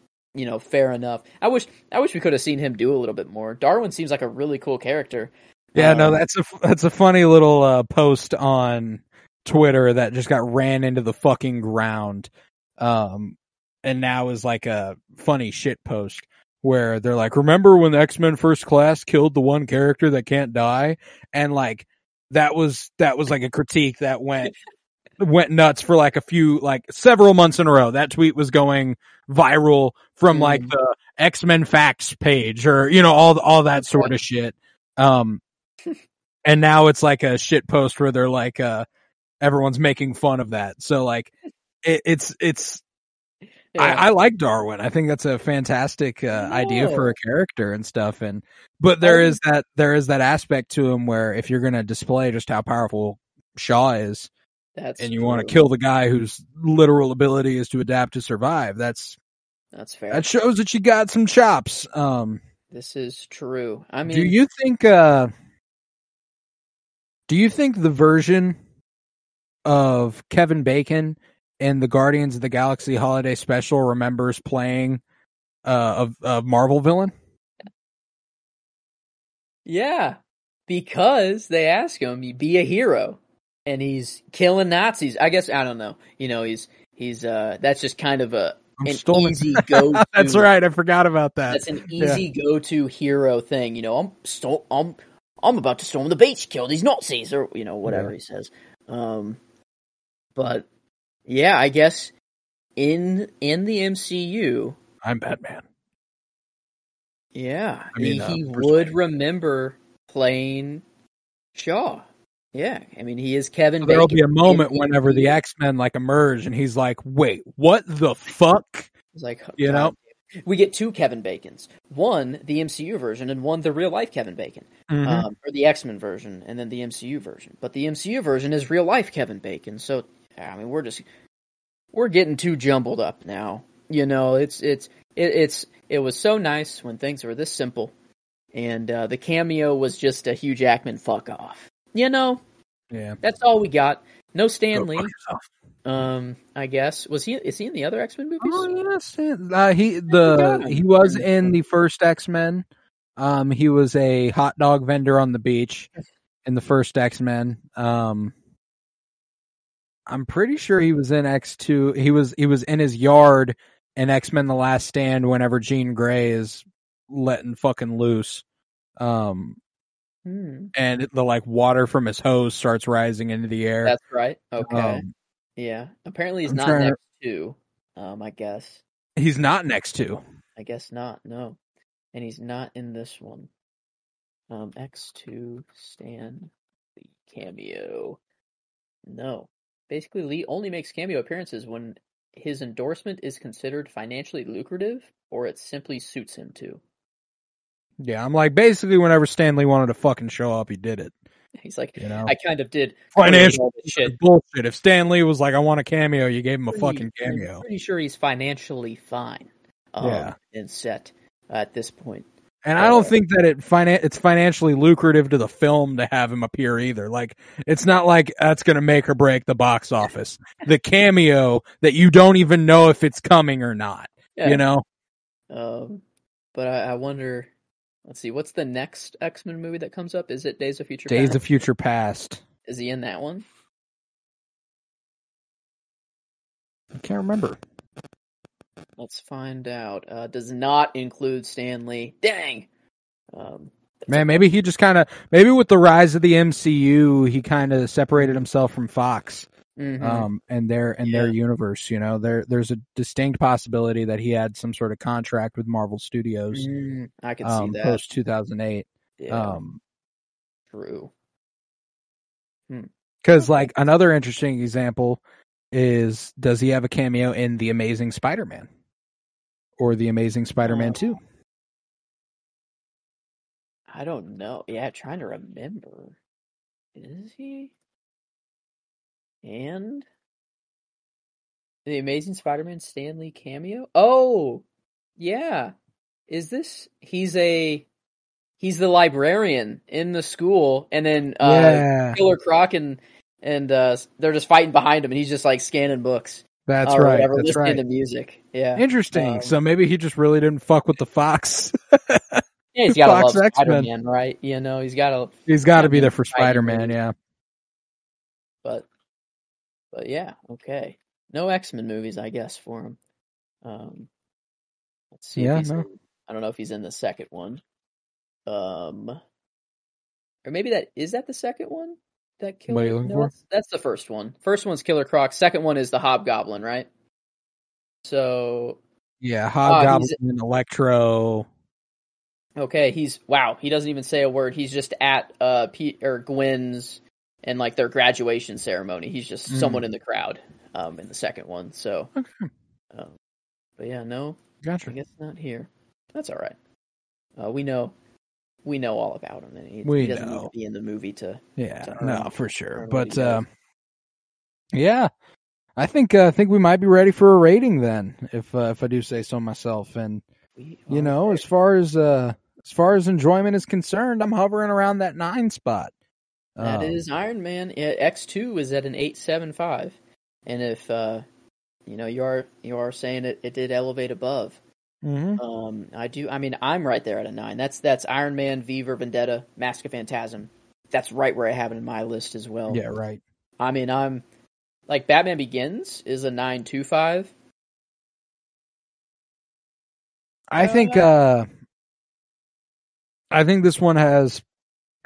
Fair enough. I wish we could have seen him do a little bit more. Darwin seems like a really cool character. Yeah, no, that's a funny little post on Twitter that just got ran into the fucking ground, and now is like a funny shit post where they're like, "Remember when X-Men First Class killed the one character that can't die?" And like that was like a critique that went nuts for several months in a row. That tweet was going viral from like the X-Men facts page or all that sort of shit. And now it's like a shit post where they're like everyone's making fun of that. So like it's I like Darwin. I think that's a fantastic idea for a character and stuff. But there is that aspect to him where if you're going to display just how powerful Shaw is, and you want to kill the guy whose literal ability is to adapt to survive, that's fair. That shows that you got some chops. This is true. I mean, do you think the version of Kevin Bacon in the Guardians of the Galaxy Holiday Special remembers playing a Marvel villain? Yeah, because they ask him, "You be a hero," and he's killing Nazis. I guess I don't know. He's that's just kind of an easy go-to. That's right. I forgot about that. That's an easy go-to hero thing. I'm about to storm the beach, kill these Nazis, or whatever he says. But yeah, I guess in the MCU, I'm Batman. Yeah, he would remember playing Shaw. Yeah, I mean he is Kevin. There'll be a moment whenever the X-Men emerge, and he's like, "Wait, what the fuck?" He's like, we get two Kevin Bacons. One, the MCU version, and one, the real life Kevin Bacon. Or the X-Men version, and then the MCU version. But the MCU version is real life Kevin Bacon. So, I mean, we're getting too jumbled up now. It was so nice when things were this simple. And the cameo was just a Hugh Jackman fuck off. Yeah. That's all we got. No Stan Lee. I guess is he in the other X-Men movies? Oh yes, he was in the first X-Men. He was a hot dog vendor on the beach in the first X-Men. I'm pretty sure he was in X2. He was in his yard in X-Men: The Last Stand whenever Jean Grey is letting fucking loose. And the like water from his hose starts rising into the air. That's right. Okay. Yeah. Apparently he's I'm not trying next to. I guess. He's not next to. I guess not. No. And he's not in this one. X2 Stan Lee cameo. No. Basically, Lee only makes cameo appearances when his endorsement is considered financially lucrative or it simply suits him to. Yeah, I'm like, basically whenever Stan Lee wanted to fucking show up, he did it. He's like, you know? I kind of did financial shit. bullshit. If Stan Lee was like, I want a cameo, you gave him a fucking cameo. I'm pretty sure he's financially fine. And set at this point. And I don't think that it's financially lucrative to the film to have him appear either. Like, it's not like that's going to make or break the box office. The cameo that you don't even know if it's coming or not, you know? But I wonder, let's see, what's the next X-Men movie that comes up? Is it Days of Future Past? Days of Future Past. Is he in that one? I can't remember. Let's find out. Does not include Stan Lee. Dang! Man, maybe he just maybe with the rise of the MCU, he kind of separated himself from Fox, and their universe. You know, there's a distinct possibility that he had some sort of contract with Marvel Studios. I can see that post 2008. Yeah, true. Because like another interesting example is, does he have a cameo in The Amazing Spider-Man or The Amazing Spider-Man 2? I don't know. Yeah, trying to remember. Is he? And The Amazing Spider-Man Stan Lee cameo? Oh, yeah. Is this? He's the librarian in the school, and then Killer Croc and they're just fighting behind him, and he's just like scanning books. That's right. Whatever, that's listening right. to music. Yeah. Interesting. So maybe he just really didn't fuck with the Fox. Yeah, he's got to love Spider-Man, right? You know, he's got to be there for Spider-Man, yeah. But yeah, okay. No X-Men movies, I guess, for him. Let's see if he's in, I don't know if he's in the second one. Or maybe is that the second one? That Killer? What are you looking for? That's the first one. First one's Killer Croc. Second one is the Hobgoblin, right? So yeah, Hobgoblin and Electro. Okay, he doesn't even say a word. He's just at Pete or Gwen's and like their graduation ceremony. He's just someone in the crowd in the second one. So, but yeah, no, gotcha. I guess not here. That's all right. We know all about him. He doesn't need to be in the movie to. For sure. But yeah, I think we might be ready for a rating then, if I do say so myself. And you know, as far as enjoyment is concerned, I'm hovering around that 9 spot. That is Iron Man. X2 is at an 8.75, and if you are saying it did elevate above. I'm right there at a 9. That's Iron Man, V for Vendetta, Mask of Phantasm. That's right where I have it in my list as well. Yeah, right. I mean, I'm like Batman Begins is a 9.25. I think this one has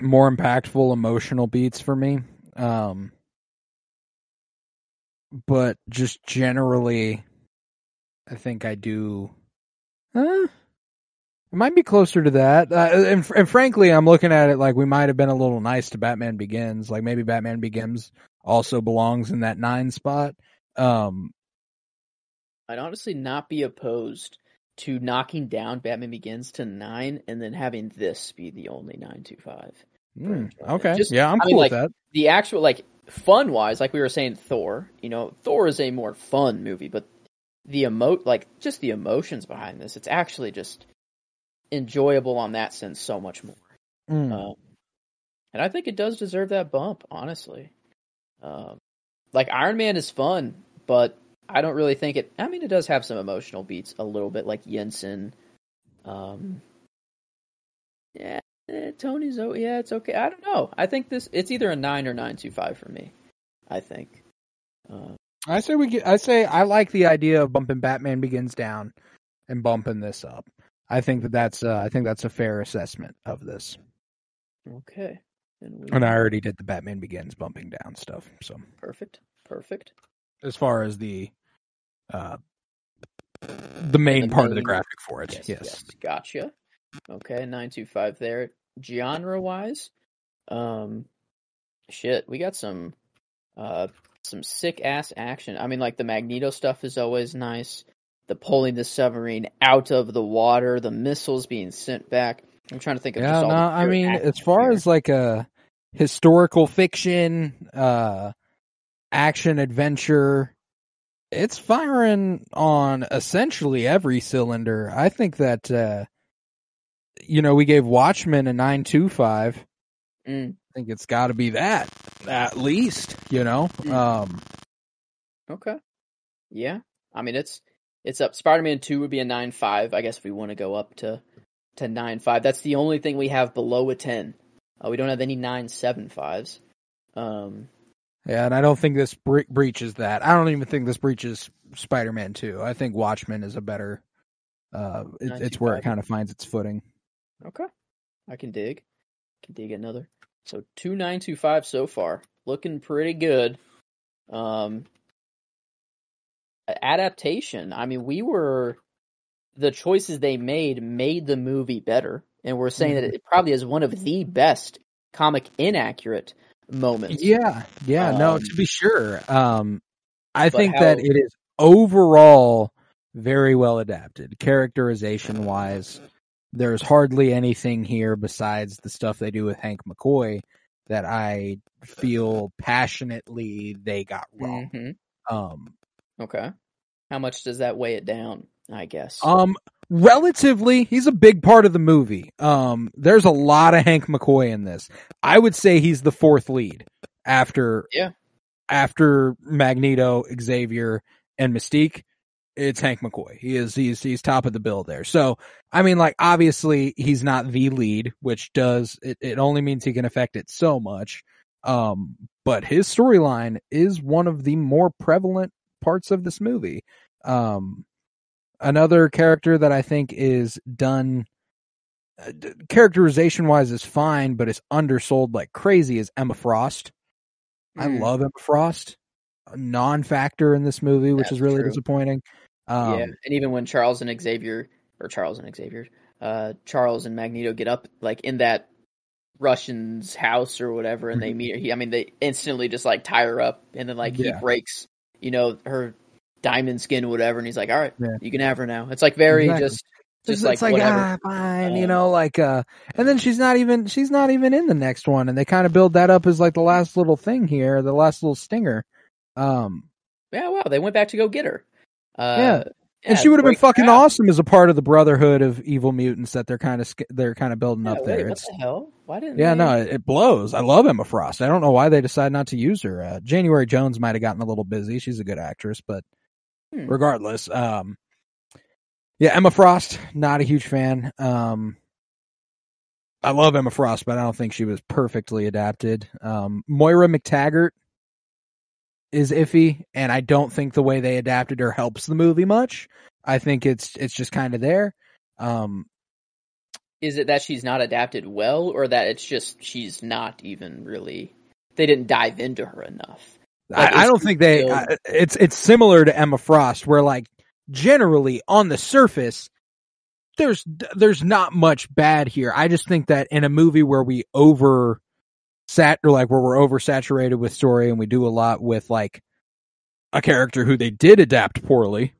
more impactful emotional beats for me. But just generally, I think I do. It might be closer to that. And frankly, I'm looking at it like we might have been a little nice to Batman Begins. Like maybe Batman Begins also belongs in that 9 spot. I'd honestly not be opposed to knocking down Batman Begins to 9 and then having this be the only 9.25. Okay. I'm cool with that. The actual, like, fun-wise, like we were saying, Thor. You know, Thor is a more fun movie, but the emotions behind this, it's actually just enjoyable on that sense so much more. And I think it does deserve that bump, honestly. Like, Iron Man is fun, but I don't really think it... I mean, it does have some emotional beats a little bit, like Jensen. Tony's... Oh, yeah, it's okay. I don't know. I think it's either a 9 or 9.25 for me, I think. I say I like the idea of bumping Batman Begins down and bumping this up. I think that's a fair assessment of this. Okay. And I already did the Batman Begins bumping down stuff. So perfect. As far as the main part of the graphic for it, yes. Gotcha. Okay, 925 there. Genre wise, shit, we got some sick ass action. I mean, like the Magneto stuff is always nice. The pulling the submarine out of the water, the missiles being sent back. I'm trying to think of just all the I mean, as far here. as like a historical fiction, action adventure, it's firing on essentially every cylinder. I think that we gave Watchmen a 9.25. I think it's got to be that at least, Okay. Yeah. I mean, it's up. Spider-Man 2 would be a 9.5. I guess if we want to go up to 9.5. That's the only thing we have below a 10. We don't have any 9.75s. Yeah, and I don't think this breaches that. I don't even think this breaches Spider-Man 2. I think Watchmen is a better. It's where it kind of finds its footing. Okay, I can dig another. So 2.925 so far, looking pretty good. Adaptation. I mean, the choices they made the movie better, and we're saying that it probably is one of the best comic inaccurate moments. Yeah, no, to be sure. I think that it is overall very well adapted, characterization wise. There's hardly anything here besides the stuff they do with Hank McCoy that I feel passionately they got wrong. Okay. How much does that weigh it down, I guess? Relatively, he's a big part of the movie. There's a lot of Hank McCoy in this. I would say he's the fourth lead after Magneto, Xavier, and Mystique. It's Hank McCoy. He's top of the bill there. So, I mean, like, obviously he's not the lead, which it only means he can affect it so much. But his storyline is one of the more prevalent parts of this movie. Another character that I think is done characterization wise is fine, but it's undersold like crazy is Emma Frost. I love Emma Frost. A non-factor in this movie, which is really disappointing. Yeah, and even when Charles and Magneto get up like in that Russian's house or whatever, and they meet her. They instantly just like tie her up, and then like he breaks, her diamond skin, or whatever, and he's like, "All right, you can have her now." It's like very just like whatever. Fine, and then she's not even in the next one, and they kind of build that up as like the last little thing here, the last little stinger. Yeah, wow, they went back to go get her. And she would have been fucking awesome as a part of the Brotherhood of Evil Mutants that they're kind of building up there. What the hell? Why didn't? No, it blows. I love Emma Frost. I don't know why they decided not to use her. January Jones might have gotten a little busy. She's a good actress, but regardless, Emma Frost, not a huge fan. I love Emma Frost, but I don't think she was perfectly adapted. Moira McTaggart is iffy, and I don't think the way they adapted her helps the movie much. I think it's just kind of there. Is it that she's not adapted well, or that it's just she's not even really? They didn't dive into her enough. Like, I don't think they. It's similar to Emma Frost, where like generally on the surface, there's not much bad here. I just think that in a movie where we're oversaturated with story, and we do a lot with like a character who they did adapt poorly.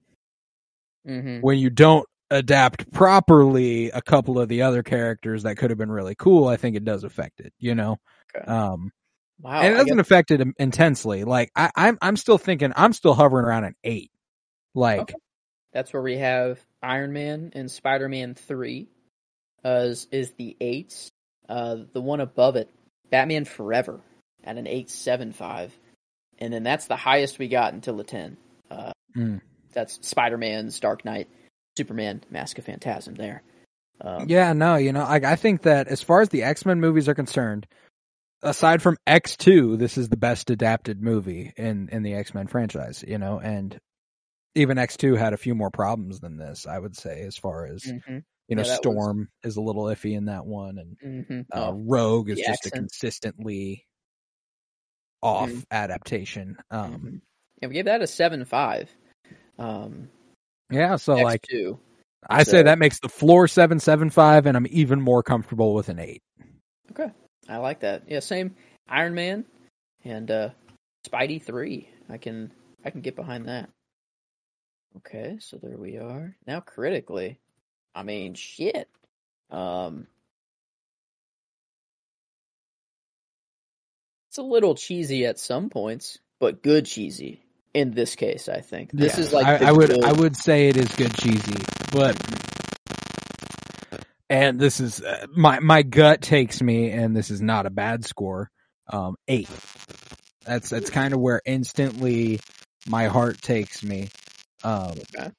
When you don't adapt properly a couple of the other characters that could have been really cool, I think it does affect it, Okay. Wow. And it doesn't affect it intensely. Like I'm still hovering around an 8. Like that's where we have Iron Man and Spider-Man 3 is the 8s. The one above it, Batman Forever, at an 8.75, and then that's the highest we got until a 10. That's Spider-Man's Dark Knight, Superman, Mask of Phantasm. There. I think that as far as the X-Men movies are concerned, aside from X2, this is the best adapted movie in the X-Men franchise, you know, and even X2 had a few more problems than this, I would say, as far as, you know, Storm is a little iffy in that one, and Rogue is just accent. a consistently off adaptation. Yeah, we gave that a 7.5. Yeah, so X2, like, I say that makes the floor 7.75, and I'm even more comfortable with an 8. Okay, I like that. Yeah, same. Iron Man and Spidey 3. I can get behind that. Okay, so there we are. Now critically, I mean, shit. It's a little cheesy at some points, but good cheesy in this case, I think. This is like I would say it is good cheesy, but and this is my gut takes me, and this is not a bad score. 8. That's kind of where instantly my heart takes me. Okay.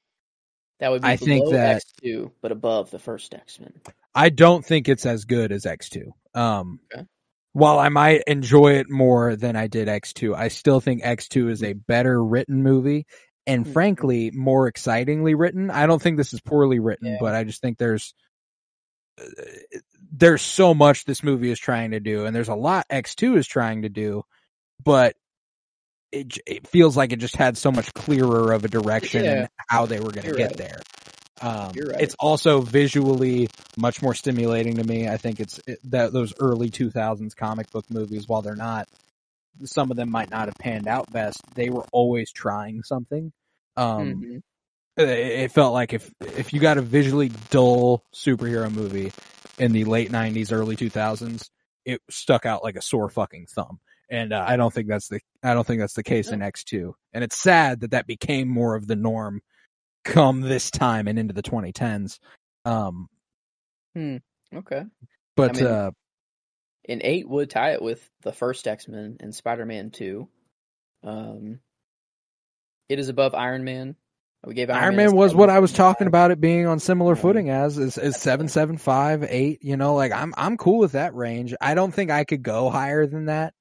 That would be I think that X2, but above the first X-Men. I don't think it's as good as X2. Okay. While I might enjoy it more than I did X2, I still think X2 is a better written movie, and frankly, more excitingly written. I don't think this is poorly written, but I just think there's so much this movie is trying to do, and there's a lot X2 is trying to do, but it feels like it just had so much clearer of a direction and how they were going to get there. You're right. It's also visually much more stimulating to me. I think that those early 2000s comic book movies, while they're not, some of them might not have panned out best, they were always trying something. It felt like if you got a visually dull superhero movie in the late 90s, early 2000s, it stuck out like a sore fucking thumb. And I don't think that's the case in X2. And it's sad that became more of the norm come this time and into the 2010s. Okay. But I mean, an 8 would tie it with the first X-Men and Spider-Man 2. It is above Iron Man. We gave Iron Man was what I was talking about it being on similar footing as is 7.75, 8, you know, like I'm cool with that range. I don't think I could go higher than that.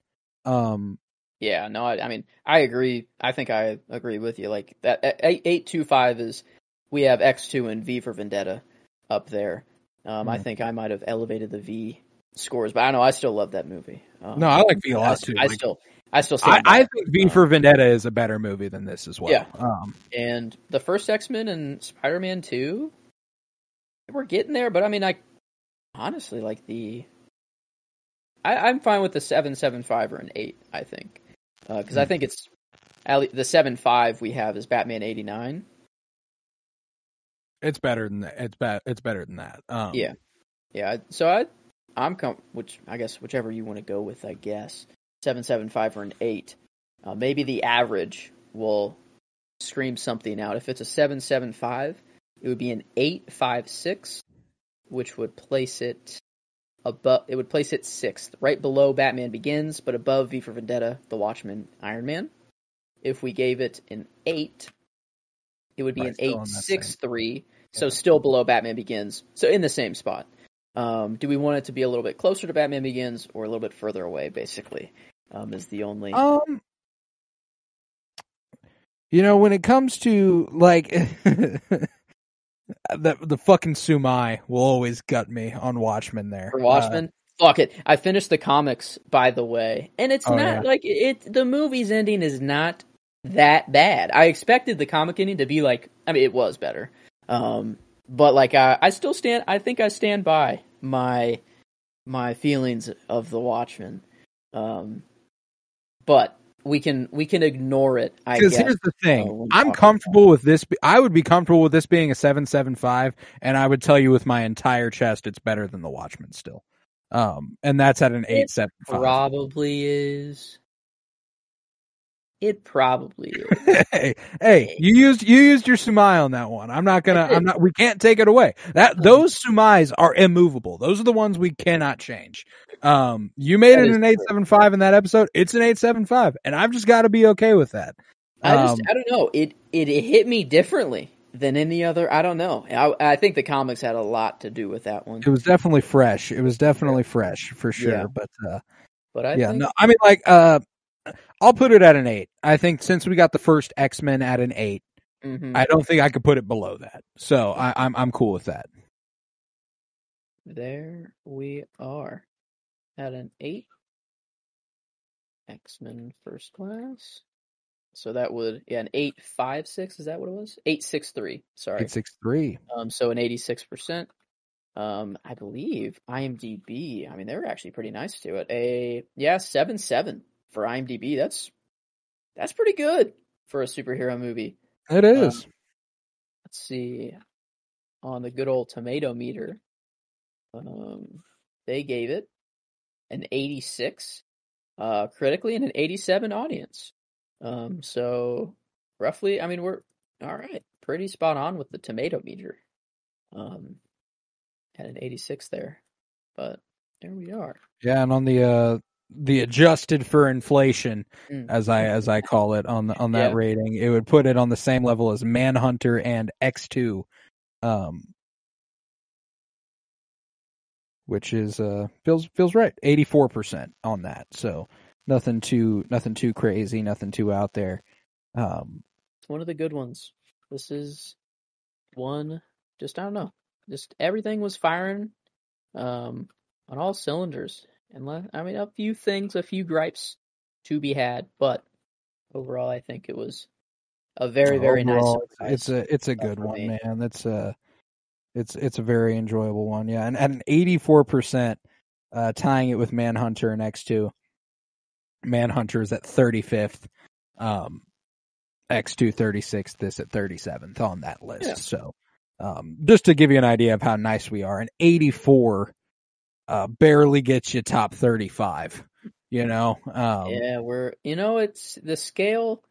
Yeah, no, I mean, I agree. I think I agree with you. Like that 8.25 is, we have X2 and V for Vendetta up there. I think I might have elevated the V scores, but I know I still love that movie. No, I like V a lot too. I still stand by I think V for Vendetta is a better movie than this as well. Yeah. And the first X-Men and Spider-Man 2, we're getting there, but I mean, honestly, like I'm fine with the 7.75 or an 8, I think. Because I think it's, the 7.5 we have is Batman 89. It's better than that. It's better than that. Yeah. So I'm which I guess whichever you want to go with, I guess 7.75 or an 8. Maybe the average will scream something out. If it's a 7.75, it would be an 8.56, which would place it above. It would place it 6th, right below Batman Begins, but above V for Vendetta, The Watchmen, Iron Man. If we gave it an 8, it would be an 8.63, so still below Batman Begins, so in the same spot. Do we want it to be a little bit closer to Batman Begins or a little bit further away, basically, is the only... You know, when it comes to, like, the fucking Sumai will always gut me on Watchmen there. For Watchmen? Fuck it. I finished the comics, by the way, and it's not, like, the movie's ending is not that bad. I expected the comic ending to be, like, I mean, it was better. But, like, I stand by my feelings of the Watchmen. But we can ignore it, I guess. Because here's the thing. I'm comfortable with this. I would be comfortable with this being a 7.75, and I would tell you with my entire chest it's better than The Watchmen still. And that's at an 8.75. Probably is. It probably is. hey, you used your sumai on that one. We can't take it away. Those sumais are immovable. Those are the ones we cannot change. You made it an 8.75 in that episode. It's an 8.75, and I've just got to be okay with that. I don't know. It hit me differently than any other. I don't know. I think the comics had a lot to do with that one. It was definitely fresh. For sure. Yeah. But But I Yeah, think no, I mean, like, I'll put it at an 8. I think since we got the first X-Men at an 8, I don't think I could put it below that. So I'm cool with that. there we are at an 8. X-Men First Class. So that would, an 8.56, is that what it was? 8.63, sorry. 863. So an 86%. I believe IMDb, I mean, they were actually pretty nice to it. 7.7 for IMDb. That's pretty good for a superhero movie. It is. Let's see. On the good old tomato meter, they gave it an 86 critically and an 87 audience. So roughly, I mean, we're all right, pretty spot on with the tomato meter. At an 86 there, but there we are. Yeah, and on the adjusted for inflation, as I call it, on that rating, it would put it on the same level as Manhunter and X2, which is feels right, 84% on that. So nothing too crazy, nothing too out there. It's one of the good ones. This is one. Just I don't know. Just everything was firing on all cylinders. And I mean, a few gripes to be had, but overall, I think it was a very, very nice surprise. It's a good one, man. It's a very enjoyable one, yeah. And at an 84%, tying it with Manhunter and X2. Manhunter's at 35th, X2 36th, this at 37th on that list. Yeah. So, just to give you an idea of how nice we are, an 84 barely gets you top 35. You know, it's the scale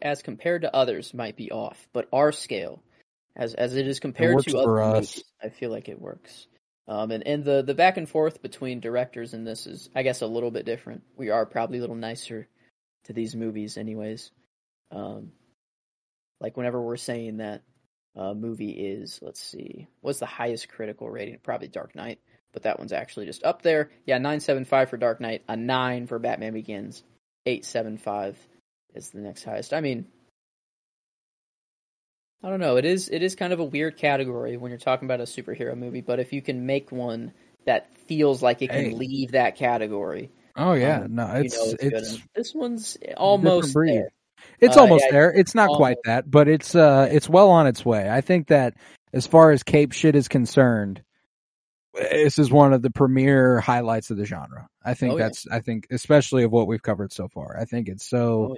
as compared to others might be off, but our scale, as it is compared to other movies, I feel like it works. And the back and forth between directors in this is, I guess, a little bit different. We are probably a little nicer to these movies, anyways. Like whenever we're saying that movie is, let's see, what's the highest critical rating? Probably Dark Knight, but that one's actually just up there. Yeah, 9.75 for Dark Knight, a 9 for Batman Begins, 8.75 is the next highest. I mean, I don't know. It is kind of a weird category when you're talking about a superhero movie, but if you can make one that feels like it can leave that category. Oh yeah, no, it's this one's almost there. It's almost there. It's not quite that, but it's well on its way. I think that as far as cape shit is concerned, this is one of the premier highlights of the genre. I think I think especially of what we've covered so far. I think it's so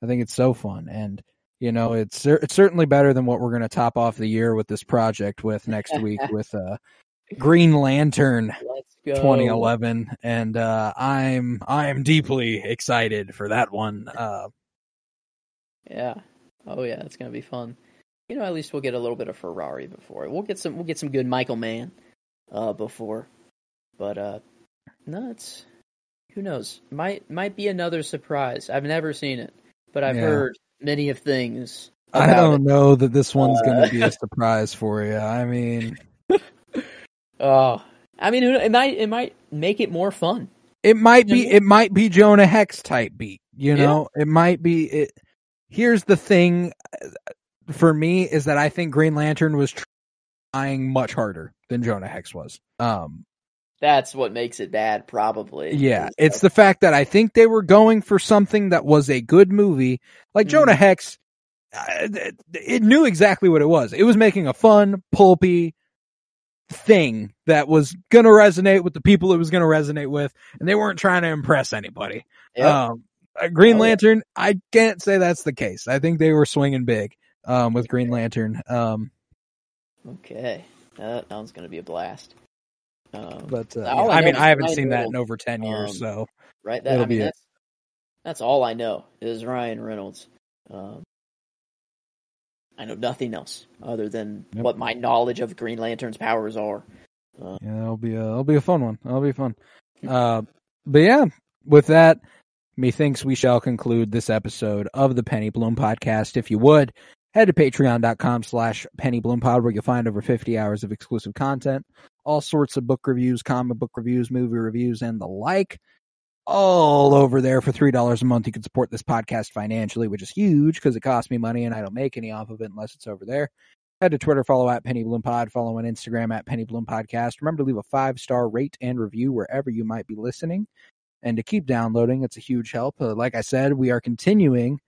I think it's so fun, and you know, it's certainly better than what we're going to top off the year with this project with next week with Green Lantern 2011, and I'm deeply excited for that one. Yeah. Oh yeah, it's gonna be fun. You know, at least we'll get a little bit of Ferrari before. We'll get some good Michael Mann before. But no, it's who knows. Might be another surprise. I've never seen it, but I've heard many of things. I don't know that this one's gonna be a surprise for you. I mean, it might make it more fun. It might be Jonah Hex type beat. You know, it might be it. Here's the thing for me is that I think Green Lantern was trying much harder than Jonah Hex was. That's what makes it bad, probably. Yeah, it's the fact that I think they were going for something that was a good movie. Like Jonah Hex, it knew exactly what it was. It was making a fun, pulpy thing that was going to resonate with the people it was going to resonate with, and they weren't trying to impress anybody. Yep. Green Lantern, I can't say that's the case. I think they were swinging big with Green Lantern. Okay, that one's going to be a blast. But I haven't seen that in over 10 years, so right. That's all I know is Ryan Reynolds. I know nothing else other than what my knowledge of Green Lantern's powers are. It'll be a fun one. It'll be fun. But yeah, with that, methinks we shall conclude this episode of the Penny Bloom Podcast. If you would, head to patreon.com/PennyBloomPod, where you'll find over 50 hours of exclusive content, all sorts of book reviews, comic book reviews, movie reviews, and the like. all over there for $3 a month. You can support this podcast financially, which is huge because it costs me money and I don't make any off of it unless it's over there. Head to Twitter, follow at Penny Bloom Pod, follow on Instagram at Penny Bloom Podcast. Remember to leave a 5-star rate and review wherever you might be listening, and to keep downloading. It's a huge help. Like I said, we are continuing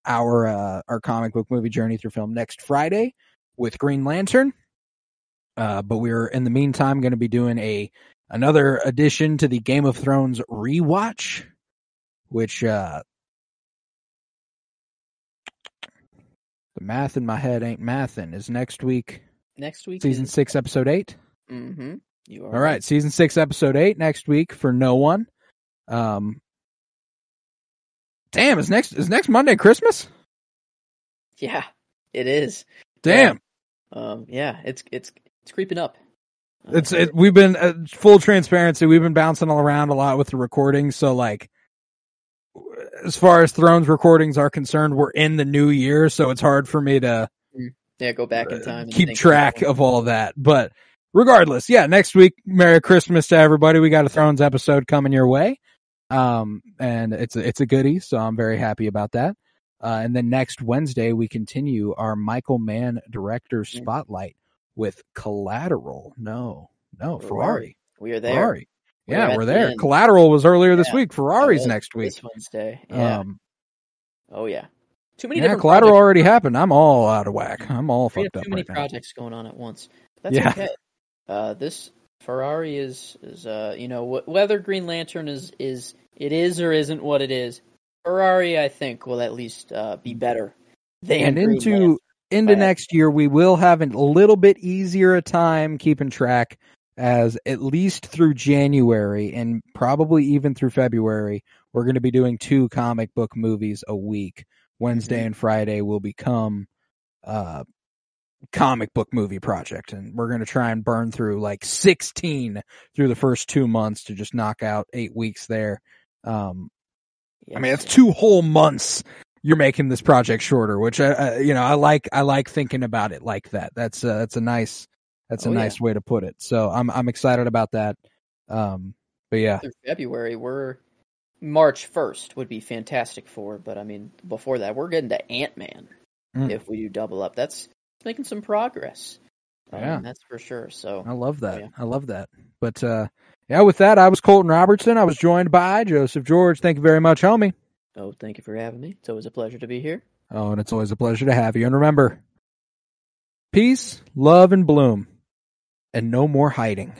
our comic book movie journey through film next Friday with Green Lantern. But we're in the meantime going to be doing another addition to the Game of Thrones rewatch, which the math in my head ain't mathin'. Is next week? Next week, season 6, episode 8. Mm-hmm. You are all right. Season 6, episode 8 next week for No One. Damn, is next Monday Christmas? Yeah, it is. Damn. Yeah, it's creeping up. We've been full transparency. We've been bouncing all around a lot with the recording. So like, as far as Thrones recordings are concerned, we're in the new year. So it's hard for me to go back in time and keep track of all that. But regardless, yeah, next week, Merry Christmas to everybody. We got a Thrones episode coming your way. And it's a goodie. So I'm very happy about that. And then next Wednesday, we continue our Michael Mann director spotlight with Collateral. No, Ferrari. We are there. Ferrari. Yeah, we're there. Collateral was earlier this week. Ferrari's next week. This Wednesday. Yeah. Oh yeah. Too many different Collateral projects. Already happened. I'm all out of whack. I'm all fucked up. Too many projects going on at once. That's okay. This Ferrari is whether Green Lantern is or isn't what it is. Ferrari, I think, will at least be better than into next year. We will have a little bit easier a time keeping track, as at least through January and probably even through February, we're going to be doing 2 comic book movies a week. Wednesday and Friday will become comic book movie project, and we're going to try and burn through like 16 through the first 2 months to just knock out 8 weeks there. I mean, it's 2 whole months you're making this project shorter, which I like thinking about it like that. That's a nice way to put it. So I'm excited about that. But yeah, through February, March 1st would be Fantastic Four, but I mean before that we're getting to Ant-Man. If we do double up, that's making some progress. That's for sure. So I love that. I love that. But with that, I was Colton Robertson. I was joined by Joseph George. Thank you very much, homie. Oh, thank you for having me. It's always a pleasure to be here. Oh, and it's always a pleasure to have you. And remember, peace, love, and bloom, and no more hiding.